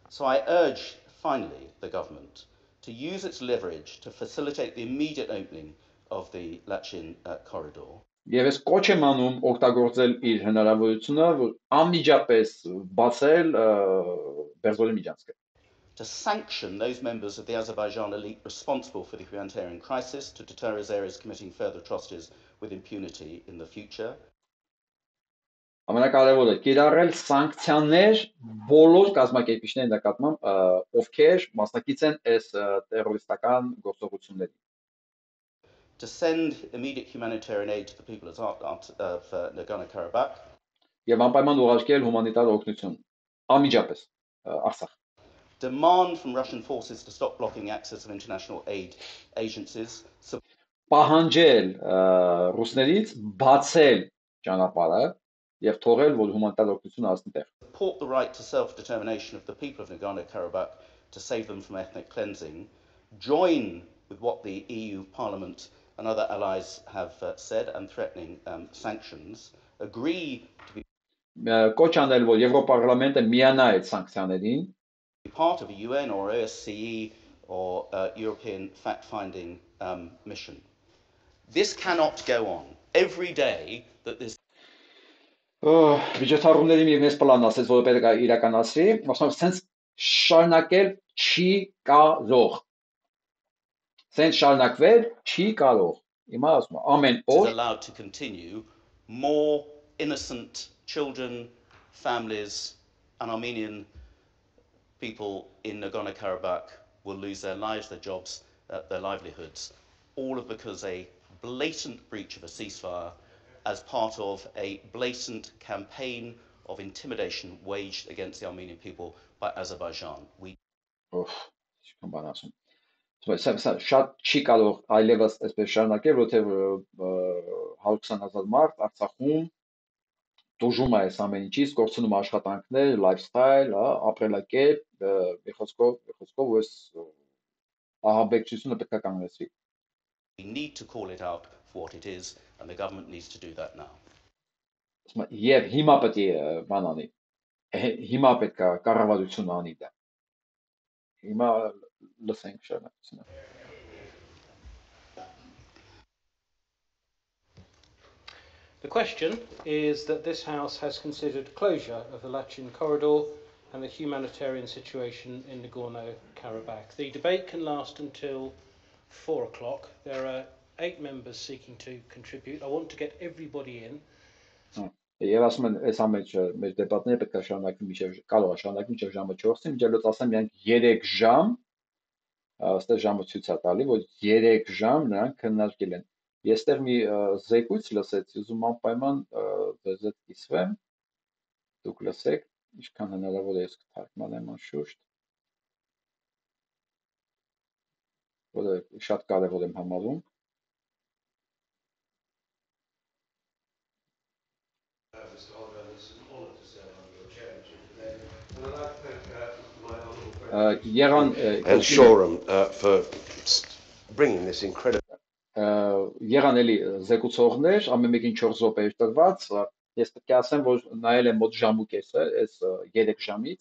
[SPEAKER 2] So I urge finally the government to use its leverage to facilitate the immediate opening of the Lachin corridor.
[SPEAKER 1] Եվ ես կոչ եմ անում օգտագործել իր հնարավորությունը, որ անմիջապես բացել Բերձորի միջանցքը։
[SPEAKER 2] To sanction those members of the Azerbaijan elite responsible for the humanitarian crisis, to deter Azeris committing further atrocities with impunity in the future.
[SPEAKER 1] Ամենակարևորը կիրառել սանկցիաներ բոլոր կազմակերպիչների նկատմամբ, ովքեր մասնակից են այս տերորիստական գործողություններին։
[SPEAKER 2] To send immediate humanitarian aid to the people of Nagorno-Karabakh.
[SPEAKER 1] Եվ անպայման ուղարկել հումանիտար օգնություն անմիջապես Արցախ։
[SPEAKER 2] Demand from Russian forces to stop blocking access of international aid agencies.
[SPEAKER 1] Պահանջել ռուսներից բացել ճանապարհը եւ թողել, որ հումանիտար օգնությունը հասնի տեղ։
[SPEAKER 2] Support the right to self-determination of the people of Nagorno-Karabakh to save them from ethnic cleansing. Join with what the EU Parliament and other allies have said and threatening sanctions. Agree to be
[SPEAKER 1] Կոչ անել, որ Եվրոպարլամենտը միանա այդ սանկցիաներին։
[SPEAKER 2] Part of a UN or OSCE or European fact-finding mission. This cannot go on. Every day that this
[SPEAKER 1] Վիճեցառումների մի մեծ պլան ասեց, որ պետք է իրականացվի, ասում եմ, սենց շարունակել չի կարող։ Սենց շարունակվել չի կարող։ Հիմա ասում եմ, ամեն օր
[SPEAKER 2] is allowed to continue, more innocent children, families, and Armenian people in Nagorno-Karabakh will lose their lives, their jobs, their livelihoods, all because a blatant breach of a ceasefire as part of a blatant campaign of intimidation waged against the Armenian people by Azerbaijan.
[SPEAKER 1] Շատ չի կարող այլևս այսպես շարունակել, որովհետև 120,000 մարդ Արցախում դժում է այս ամեն ինչից, կորցնում աշխատանքներ, lifestyle, ապրելակերպ, խոսքով ու այս ահաբեկչությունը պետք է կանգնեցվի։
[SPEAKER 2] We need to call it out for what it is, and the government needs to do that now.
[SPEAKER 1] Եվ հիմա պետք է բան անի։ Հիմա պետք է կառավարությունը անի դա։ Հիմա լսենք շարունակությունը։
[SPEAKER 5] The question is that this House has considered closure of the Lachin corridor and the humanitarian situation in Nagorno-Karabakh. The debate can last until 4 o'clock. There are 8 members seeking to contribute. I want to get everybody in.
[SPEAKER 1] Եվ ասում են, այս ամենը մեր դեպատները պետք է շարունակվի մինչև կարող է շարունակվի մինչև ժամը 4-ին, միջելոց ասեմ միայն 3 ժամ, այստեղ ժամը ցույց է տալի, որ 3 ժամ նրանք քննարկել են։ Ես այստեղ մի զեկույց լսեցի, ուզում անպայման ձեզ հետ կիսվեմ, դուք լսեք, ինչքան հնարավոր է ես կթարգմանեմ անշուշտ, որը շատ կարևոր եմ համարում։
[SPEAKER 6] Mr. Hartman, it's an honour to serve under your chairmanship today. And I'd like to thank my honourable friend and Shoreham for bringing this incredible.
[SPEAKER 1] Եղան էլի զեկուցողներ, ամեն մեկին 4 րոպե էր տրված, ես պետք է ասեմ, որ նայել եմ մոտ ժամ ու կես է, այս 3 ժամից,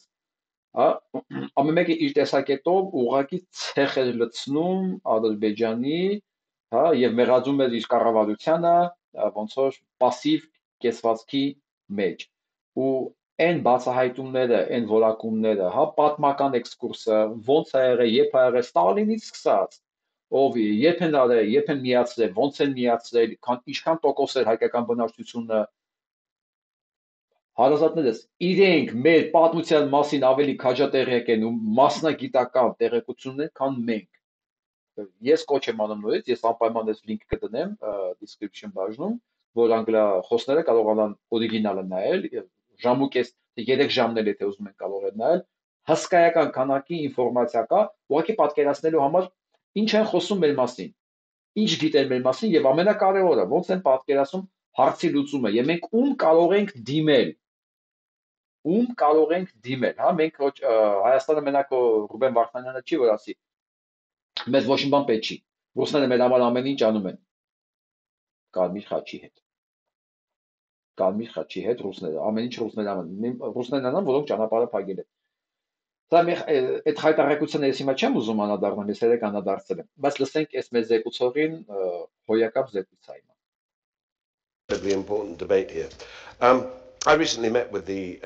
[SPEAKER 1] ամեն մեկը իր տեսակետով ուղղակի ցեխ էր լցնում Ադրբեջանի, եւ մեղադրում էր իր կառավարությանը, ոնց որ пассив կեսվածքի մեջ։ Ու այն բացահայտումները, այն որակումները, պատմական էքսկուրսը, ոնց է եղել, երբ է եղել Ստալինից սկսած, ով երբ են արել, երբ են միացրել, ոնց են միացրել, ինչքան տոկոս էր հայկական բնակչությունը, հարազատներս իրենք մեր պատմության մասին ավելի քաջատեղյակ են ու մասնագիտական տեղեկություններ, քան մենք։ Ես կոչ եմ անում նորից, ես անպայման այս լինքը կդնեմ description բաժնում, որ անգլիախոսները կարողանան օրիգինալը նայել, ժամուկես 3 ժամն էլ եթե ուզում են կարող են նայել, հսկայական քանակի ինֆորմացիա կա, ուղղակի պատկերացնելու համար ինչ են խոսում մեր մասին, ինչ գիտեն մեր մասին եւ ամենակարևորը ոնց են պատկերացնում հարցի լուծումը եւ մենք ում կարող ենք դիմել, մենք Հայաստանը մենակ Ռուբեն Վարդանյանը չի որ ասի մեզ ոչ մի բան պետք չի, ռուսները մեր համար ամեն ինչ անում են, կարմիր խաչի հետ ռուսները, ամեն ինչ ռուսներն անում, որոնք ճանապարհը փակել են։ Դա այդ հայտարարությունը ես հիմա չեմ ուզում անդրադառնալ, ես երեք անդրադարձել եմ, բայց լսենք այս մեր զեկուցողին հոյակապ զեկույց է հիմա։
[SPEAKER 6] Incredibly important debate here. I recently met with the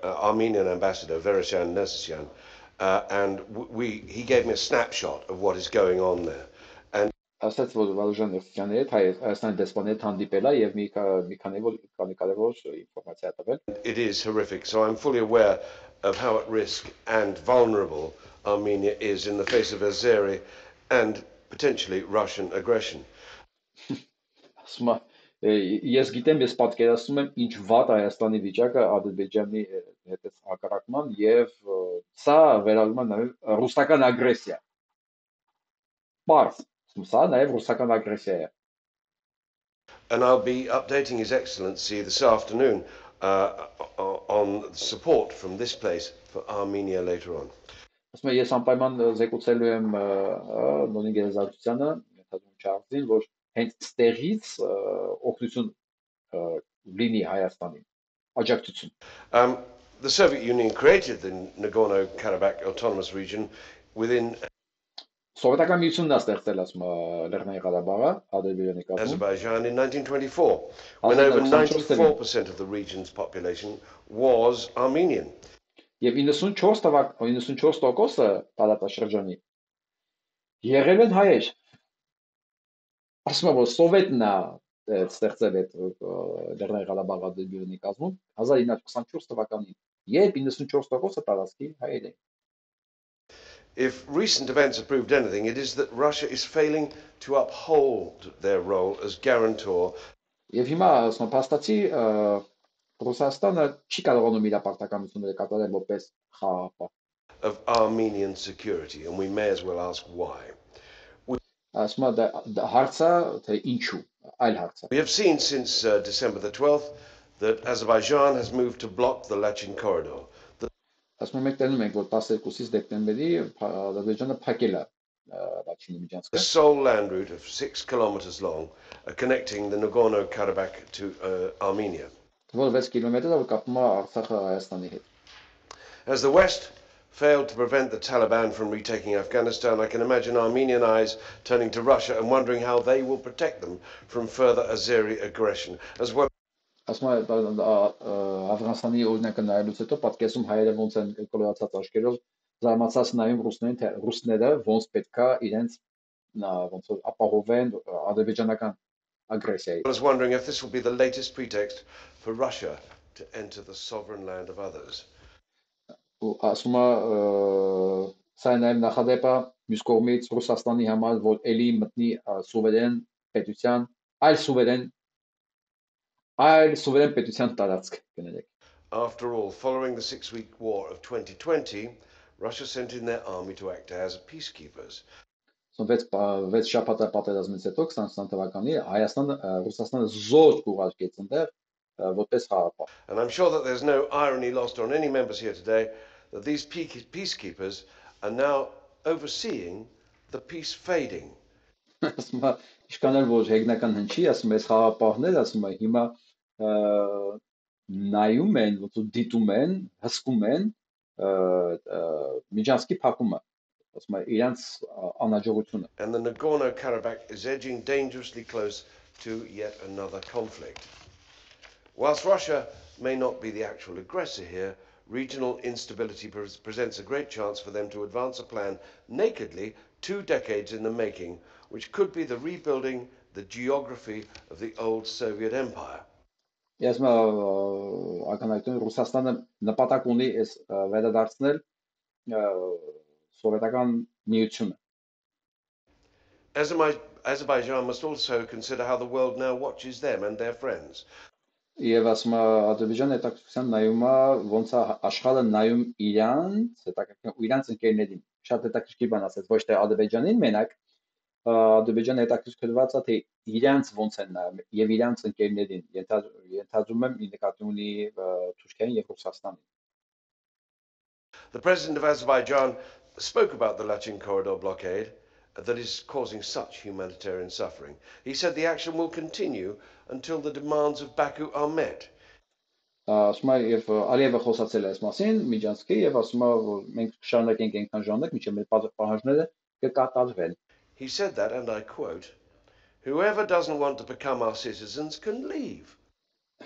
[SPEAKER 6] Armenian ambassador, Veresyan Nersesyan, and he gave me a snapshot of what is going on there. And
[SPEAKER 1] ասաց որ Վարուժան Ներսիսյանի հետ Հայաստանի դեսպանի հետ հանդիպել է եւ մի քանի կարևոր ինֆորմացիա տվել։
[SPEAKER 6] It is horrific, so I'm fully aware of how at risk and vulnerable Armenia is in the face of Azeri and potentially Russian aggression.
[SPEAKER 1] Ես գիտեմ, ես պատկերացնում եմ ինչ վատ Հայաստանի վիճակը Ադրբեջանի հետ հակառակման եւ սա վերաբերում է նաեւ ռուսական ագրեսիա։ Պարզ, սա նաեւ ռուսական ագրեսիա է։
[SPEAKER 6] And I'll be updating His Excellency this afternoon on support from this place for Armenia later on.
[SPEAKER 1] Ասում եմ ես անպայման զեկուցելու եմ նորին գերեզարչությանը, Մեթադուն Չարլզին, որ հենց ստեղից օգնություն լինի Հայաստանին, աջակցություն։
[SPEAKER 6] The Soviet Union created the Nagorno-Karabakh autonomous region within
[SPEAKER 1] Սովետական միությունն է ստեղծել ասում Լեռնային Ղարաբաղը, Ադրբեջանի կազմում։
[SPEAKER 6] Azerbaijan in 1924, when over 94% of the region's population was Armenian.
[SPEAKER 1] Եվ 94% տարածաշրջանի եղել են հայեր։ Ասում եմ որ Սովետն է ստեղծել այդ Լեռնային Ղարաբաղը Ադրբեջանի կազմում 1924 թվականին, երբ 94% տարածքի հայեր են։
[SPEAKER 6] If recent events have proved anything, it is that Russia is failing to uphold their role as guarantor.
[SPEAKER 1] Եվ հիմա ասում եմ փաստացի Ռուսաստանը չի կարողանում իր պարտականությունները կատարել որպես խաղաղապահ
[SPEAKER 6] of Armenian security, and we may as well ask why.
[SPEAKER 1] Ասում եմ դա հարցը թե ինչու, այլ հարցը։
[SPEAKER 6] We have seen since December the 12th that Azerbaijan has moved to block the Lachin corridor.
[SPEAKER 1] Ասում եմ մենք տենում ենք որ 12-ից դեկտեմբերի Ադրբեջանը փակել է Լաչինի միջանցքը։
[SPEAKER 6] The sole land route of 6 kilometers long connecting the Nagorno-Karabakh to Armenia.
[SPEAKER 1] Որ 6 կիլոմետր է կապում է Արցախը Հայաստանի հետ։
[SPEAKER 6] As the West failed to prevent the Taliban from retaking Afghanistan, I can imagine Armenian eyes turning to Russia and wondering how they will protect them from further Azeri aggression, as well.
[SPEAKER 1] Ասում եմ Աֆղանստանի օրինակը նայելուց հետո պատկերացում հայերը ոնց են կոլորացած աչքերով զարմացած նայում ռուսները ոնց պետքա իրենց ոնց որ ապահովեն ադրբեջանական ագրեսիայի։
[SPEAKER 6] I was wondering if this will be the latest pretext for Russia to enter the sovereign land of others.
[SPEAKER 1] Ու ասում է սա նաև նախադեպը մյուս կողմից Ռուսաստանի համար, որ էլի մտնի սուվերեն պետության, այլ սուվերեն պետության տարածք կներեք։
[SPEAKER 6] After all, following the 6-week war of 2020, Russia sent in their army to act as peacekeepers.
[SPEAKER 1] Վեց շաբաթա պատերազմից հետո 2020 թվականի Ռուսաստանը զոր ուղարկեց այնտեղ որպես խաղապահ։
[SPEAKER 6] And I'm sure that there's no irony lost on any members here today that these peacekeepers are now overseeing the peace fading.
[SPEAKER 1] Ասում է ինչքան էլ որ հեգնական հնչի, ասում է այս խաղապահները, ասում է հիմա նայում են, ոնց որ դիտում են, հսկում են միջանցքի փակումը, ասում է իրանց անհաջողությունը։
[SPEAKER 6] And the Nagorno-Karabakh is edging dangerously close to yet another conflict. Whilst Russia may not be the actual aggressor here, regional instability presents a great chance for them to advance a plan nakedly 2 decades in the making, which could be the rebuilding the geography of the old Soviet Empire.
[SPEAKER 1] Ես ակնհայտում եմ Ռուսաստանը նպատակ ունի այս վերադարձնել սովետական միությունը։
[SPEAKER 6] Azerbaijan must also consider how the world now watches them and their friends.
[SPEAKER 1] Եվ ասում է Ադրբեջանը հետաքրքրությամբ նայում է ոնց է աշխարհը նայում իրանց ընկերներին։ Շատ հետաքրքիր բան ասեց, ոչ թե Ադրբեջանին մենակ, Ադրբեջանը հետաքրքրված է թե իրանց ոնց են նայում եւ իրանց ընկերներին, ենթադրում եմ նկատի ունի Թուրքիային եւ Ռուսաստանին։
[SPEAKER 6] The president of Azerbaijan spoke about the Lachin corridor blockade that is causing such humanitarian suffering. He said the action will continue until the demands of Baku are met.
[SPEAKER 1] Ասում է եւ Ալիևը խոսացել է այս մասին միջանցքի եւ ասում է որ մենք կշարունակենք այնքան ժամանակ մինչեւ մեր պահանջները կկատարվեն։
[SPEAKER 6] He said that, and I quote, "Whoever doesn't want to become our citizens can leave."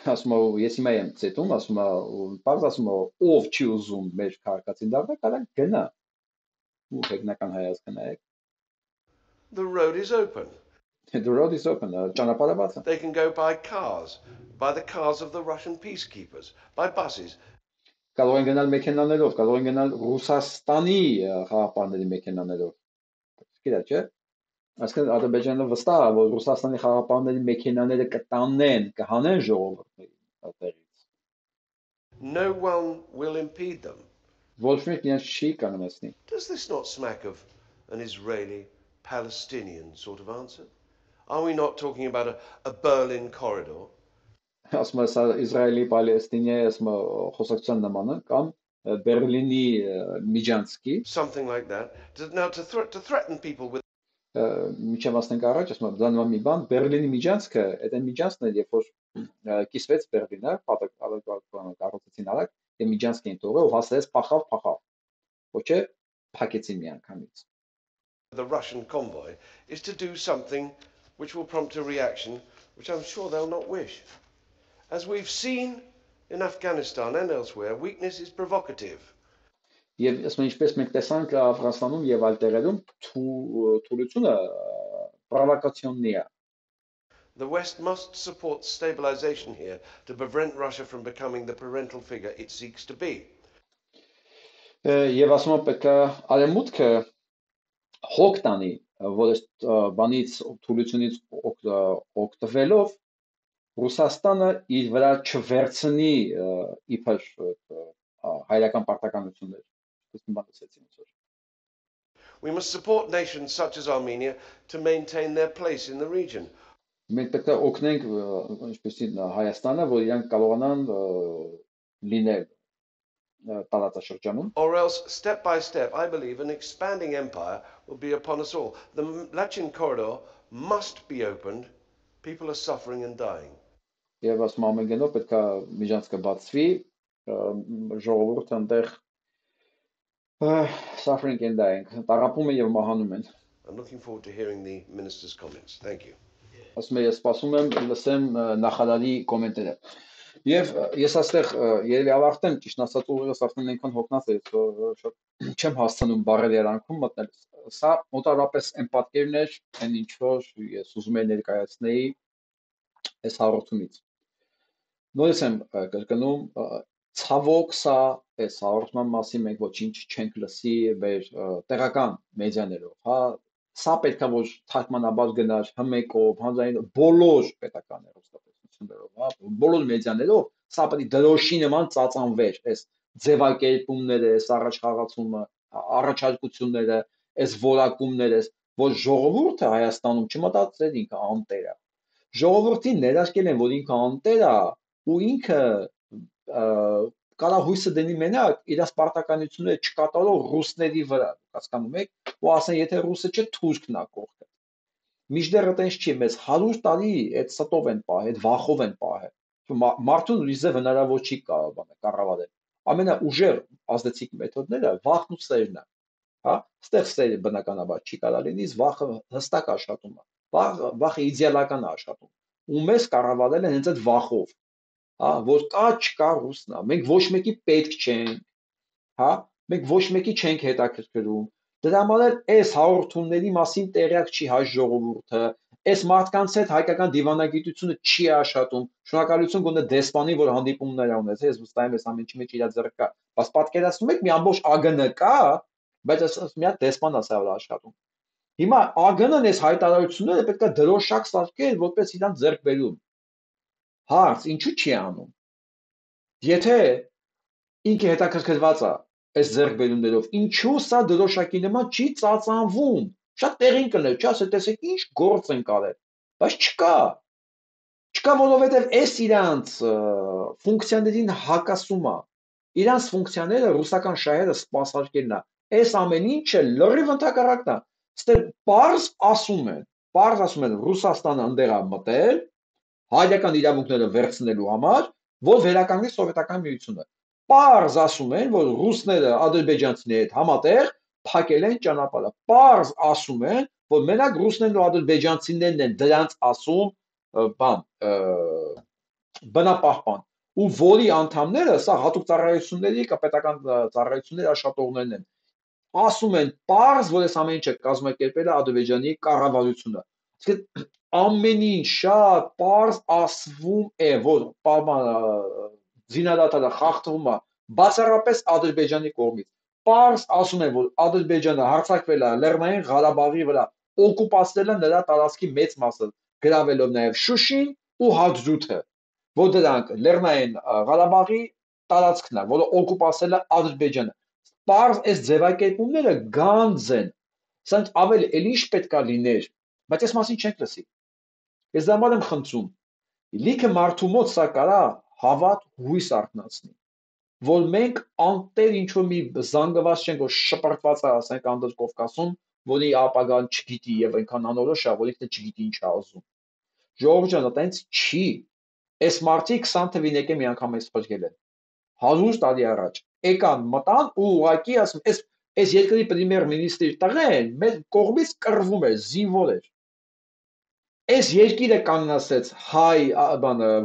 [SPEAKER 1] Ասում է ես հիմա եմ ցետում, ասում է բարձ ասում է ով չի ուզում մեր քաղաքացին դառնալ, կարա գնա։ Ու հեգնական հայացք նայեք։
[SPEAKER 6] The road is open.
[SPEAKER 1] The road is open. Ճանապարհը բաց է։
[SPEAKER 6] They can go by cars, by the cars of the Russian peacekeepers, by buses.
[SPEAKER 1] Կարող են գնալ մեքենաներով, կարող են գնալ Ռուսաստանի խաղապահների մեքենաներով։ Գիտա՞ չէ։ Այսինքն Ադրբեջանը վստահ է, որ Ռուսաստանի խաղապահների մեքենաները կտանեն, կհանեն ժողովրդների տեղից։
[SPEAKER 6] No one will impede them.
[SPEAKER 1] Ոչ մեկ իրենց չի կանգնեցնի։
[SPEAKER 6] Does this not smack of an Israeli-Palestinian sort of answer? Are we not talking about a Berlin corridor?
[SPEAKER 1] Ասում է սա Իսրայելի Պալեստինի խոսակցության նման է կամ Բերլինի միջանցքի։
[SPEAKER 6] Something like that. Now to threaten people with
[SPEAKER 1] Միջև ասենք առաջ, ասում եմ, դա նման մի բան, Բերլինի միջանցքը, այդ այն միջանցքն է, երբ որ կիսվեց Բերլինը, կառուցեցին արագ, եւ միջանցք էին տողը, ու հասցրեց փախավ։ Ոչ է, փակեցին միանգամից։
[SPEAKER 6] the Russian convoy is to do something which will prompt a reaction which I'm sure they'll not wish. As we've seen in Afghanistan and elsewhere, weakness is provocative.
[SPEAKER 1] Եվ ասում ինչպես մենք տեսանք Աֆղանստանում եւ այլ տեղերում թուլությունը պրովոկացիոննի է։
[SPEAKER 6] The West must support stabilization here to prevent Russia from becoming the parental figure it seeks to be.
[SPEAKER 1] Եվ ասում եմ պետք է արևմուտքը հոգ տանի, որ այս բանից թուլությունից օգտվելով Ռուսաստանը իր վրա չվերցնի իբր հայրական պարտականություններ։
[SPEAKER 6] We must support nations such as Armenia to maintain their place in the region.
[SPEAKER 1] Մենք պետք է օգնենք ինչպեսի Հայաստանը, որ իրանք կարողանան լինել տարածաշրջանում։
[SPEAKER 6] Or else, step by step, I believe an expanding empire will be upon us all. The Lachin corridor must be opened. People are suffering and dying.
[SPEAKER 1] Եվ ասում ամեն գնով պետք է միջանցքը բացվի, ժողովուրդը այնտեղ suffering and dying, տառապում են եւ մահանում են։
[SPEAKER 6] I'm looking forward to hearing the minister's comments. Thank you.
[SPEAKER 1] Ասում եմ ես սպասում եմ լսեմ նախարարի կոմենտները։ Եվ ես այստեղ երևի ավարտեմ, ճիշտ ասած ուղիղս արդեն այնքան հոգնած է, որ շատ չեմ հասցնում բարել երանքում մտնել։ Սա մոտավորապես այն պատկերն էր, այն ինչ որ ես ուզում եի ներկայացնեի այս հաղորդումից։ Նորից եմ կրկնում, ցավոք սա այս հաղորդման մասին մենք ոչինչ չենք լսի մեր տեղական մեդիաներով, հա, սա պետքա որ թարգմանաբար գնար հմեկով, հանրային բոլոր պետական հեռուստատեսություններով, հա, բոլոր մեդիաներով, սա պետք է դրոշի նման ծածանվեր, այս ձևակերպումները, այս առաջխաղացումը, առաջարկությունները, այս որակումները, որ ժողովուրդը Հայաստանում չմտածեր ինքը անտեր է։ Ժողովրդին ներարկել են, որ ինքը անտեր է ու ինքը կարա հույսը դնի մենակ իր պարտականությունները չկատարող ռուսների վրա, հասկանում եք, ու ասեն, եթե ռուսը չէ, թուրքն է կողքը։ Մինչդեռ այտենց չի, մեզ 100 տարի այդ ստով են պահել, այդ վախով են պահել։ Մարդուն ուրիշ հնարավոր չի կառավարել։ Ամենաուժեղ ազդեցիկ մեթոդները վախն ու սերն է, հա, ստեղ սերը բնականաբար չի կարա լինի, վախը հստակ աշխատում է, վախը իդեալական է աշխատում, ու մեզ կառավարել են հենց այդ վախով, հա, որ կա չկա ռուսն է, մենք ոչ մեկի պետք չենք, հա, մենք ոչ մեկի չենք հետաքրքրում, դրա համար էլ այս հաղորդումների մասին տեղյակ չի հայ ժողովուրդը, այս մարդկանց հետ հայկական դիվանագիտությունը չի աշխատում, շնորհակալություն գոնե դեսպանի, որ հանդիպումներ ա ունեցել, ես վստահ եմ այս ամենի մեջ իր ձեռք կա, բայց պատկերացնում եք մի ամբողջ ԱԳՆ կա, բայց այս մի հատ դեսպան է սա որ աշխատում։ Հիմա ԱԳՆ-ն այս հայտարարությունները պետք է դրոշակ սարքել, որպես իրանց ձեռքբերում։ Հարց, ինչու չի անում։ Եթե ինքը հետաքրքրված է այս ձեռքբերումներով, ինչու սա դրոշակի նման չի ծածանվում։ Շատ տեղին կներ, չի ասել, տեսեք ինչ գործ են կարել, բայց չկա, որովհետև այս իրանց ֆունկցիաներին հակասում է։ Իրանց ֆունկցիաները ռուսական շահերը սպասարկելն է։ Այս ամեն ինչը լրիվ ընդհակառակն է։ Ստե պարզ ասում են Ռուսաստանը ընդեղ է մտել հայկական իրավունքները վերցնելու համար, որ վերականգնի սովետական միությունը։ Պարզ ասում են, որ ռուսները ադրբեջանցիների հետ համատեղ փակել են ճանապարհը։ Պարզ ասում են, որ մենակ ռուսներն ու ադրբեջանցիներն են դրանց ասում բնապահպան, ու որի անդամները սա հատուկ ծառայությունների պետական ծառայությունների աշխատողներն են։ Ասում են պարզ, որ այս ամեն ինչը կազմակերպել է Ադրբեջանի կառավարությունը։ Իսկ ամեն ինչ շատ պարզ ասվում է, որ զինադատարը խախտվում է բացառապես Ադրբեջանի կողմից։ Պարզ ասում են, որ Ադրբեջանը հարձակվել է Լեռնային Ղարաբաղի վրա, օկուպացնել է նրա տարածքի մեծ մասը, գրավելով նաև Շուշին ու Հադրութը, որ դրանք Լեռնային Ղարաբաղի տարածքն է, որը օկուպացել է Ադրբեջանը։ Պարզ այս ձևակերպումները գանձ են, սրանց ավելի էլ ինչ պետք է լիներ, բայց այս մասին չենք լսի։ Ես դա համար եմ խնդրում, լիքը մարդու մոտ սա կարա հավատ հույս արթնացնի, որ մենք անտեր ինչ-որ մի զանգված չենք, որ շպրտված է, ասենք, Անդրկովկասում, որի ապագան չգիտի եւ այնքան անորոշ է, որ ինքը չգիտի ինչ է ասում։ Ժողովուրդ ջան, այտենց չի։ Այս մարդիկ 20 թվին եկե մի անգամ էս փրկել են։ 100 տարի առաջ եկան մտան ու ուղակի ասում, այս երկրի պրեմիեր մինիստրի տղեն մեր կողմից կռվում էր, զինվոր էր։ Այս երկիրը կանգնացրեց հայ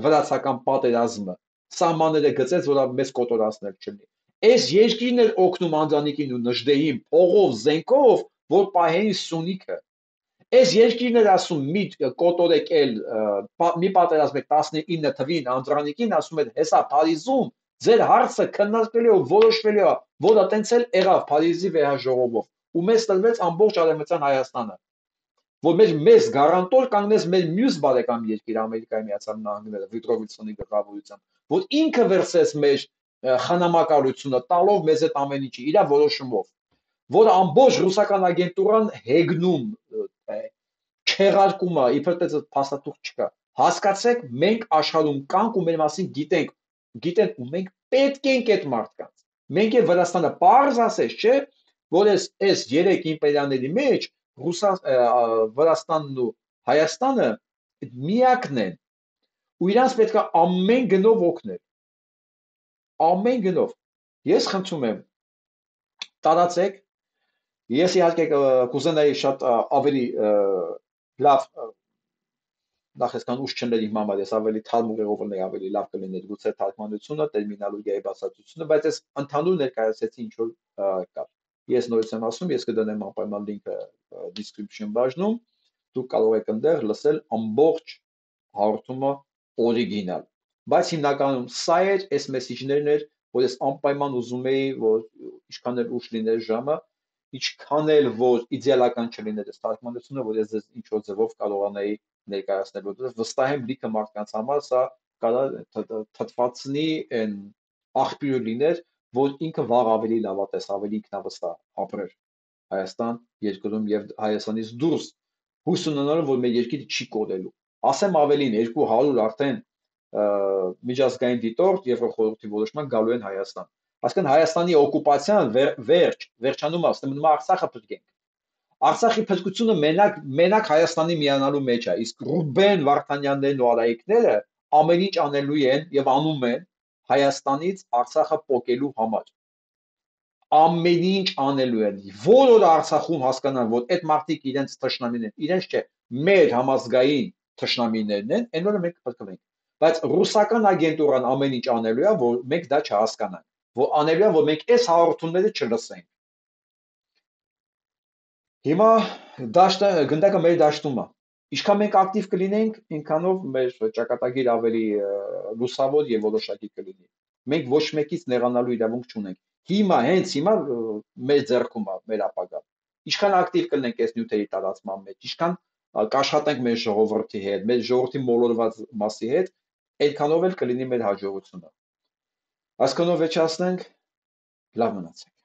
[SPEAKER 1] վրացական պատերազմը, սահմանները գծեց, որ մեզ կոտորացնել չլինի։ Այս երկիրն էր օգնում Անդրանիկին ու Նժդեհին փողով, զենքով, որ պահեին Սյունիքը։ Այս երկիրն էր ասում մի կոտորեք էլ մի պատերազմ 19 թվին Անդրանիկին ասում էր հեսա Փարիզում ձեր հարցը քննարկվելու է, որոշվելու է, որ այտենց էլ եղավ Փարիզի վեհաժողովով, ու մեզ տրվեց ամբողջ Արևմտյան Հայաստանը, որ մեզ գարանտոր կանգնեց մեր մյուս բարեկամ երկիր Ամերիկայի Միացյալ Նահանգները Վիտրովիցյանի գլխավորությամբ, որ ինքը վերցրեց մեր խնամակալությունը, տալով մեզ այդ ամեն ինչը իր որոշումով, որ ամբողջ ռուսական ագենտուրան հեգնում չեղարկում է, իբր տես փաստաթուղթ չկա։ Հասկացեք, մենք աշխարհում կանք ու մեր մասին գիտեն ու մենք պետք ենք այդ մարդկանց։ Մենք եւ Վրաստանը պարզ ասես, չէ, որ այս երեք իմպերիաների մեջ Վրաստանն ու Հայաստանը միակն են ու իրանց պետք է ամեն գնով օգնել։ Ամեն գնով։ Ես խնդրում եմ տարածեք, ես իհարկե կուզենայի շատ ավելի լավ նախ այսքան ուշ չներ իմ համար, ես ավելի թարմ ուղեղով ունեի, ավելի լավ կլիներ գուցե թարգմանությունը, տերմինոլոգիայի բացատրությունը, բայց ես ընդհանուր ներկայացեցի ինչ որ կար։ Ես նորից եմ ասում, ես կդնեմ անպայման լինքը description բաժնում, դուք կարող եք այնտեղ լսել ամբողջ հաղորդումը օրիգինալ։ Բայց հիմնականում սա էր, այս մեսեջներն էր, որ ես անպայման ուզում էի, որ ինչքան էլ ուշ լիներ ժամը, ինչքան էլ որ իդեալական չլիներ այս թարգմանությունը, որ ես ինչ որ ձևով կարողանայի ներկայացնել, որովհետև վստահ եմ լիքը մարդկանց համար սա կարող թթվածնի այն աղբյուրը լիներ, որ ինքը վաղ ավելի լավատես, ավելի ինքնավստահ ապրեր Հայաստան երկրում եւ Հայաստանից դուրս հույս ունենալով, որ մեր երկիրը չի կորելու։ Ասեմ ավելին, 200 արդեն միջազգային դիտորդ եւ խորհրդի որոշման գալու են Հայաստան։ Այսինքն Հայաստանի օկուպացիան վերջանում է, ասեմ նույն Արցախը փրկենք։ Արցախի փրկությունը մենակ Հայաստանի միանալու մեջ է, իսկ Ռուբեն Վարդանյաններն ու Արայիկները ամեն ինչ անելու են եւ անում են Հայաստանից Արցախը պոկելու համար։ Ամեն ինչ անելու են, որ Արցախում հասկանան, որ այդ մարդիկ իրենց թշնամին են, իրենց չէ, մեր համազգային թշնամիներն են, այն օրը մենք կփրկվենք։ Բայց ռուսական ագենտուրան ամեն ինչ անելու է, որ մենք դա չհասկանանք, որ անելու է, որ մենք այս հաղորդումները չլսենք։ Հիմա գնդակը մեր դաշտում է։ Ինչքան մենք ակտիվ կլինենք, ինքանով մեր ճակատագիր ավելի լուսավոր եւ որոշակի կլինի։ Մենք ոչ մեկից նեղանալու իրավունք չունենք։ Հիմա հենց հիմա մեր ձեռքում է մեր ապագան։ Ինչքան ակտիվ կլինենք այս նյութերի տարածման մեջ, ինչքան կաշխատենք մեր ժողովրդի հետ, մեր ժողովրդի մոլորված մասի հետ, այդքանով էլ կլինի մեր հաջողությունը։ Այսքանով վերջացնենք, լավ մնացեք։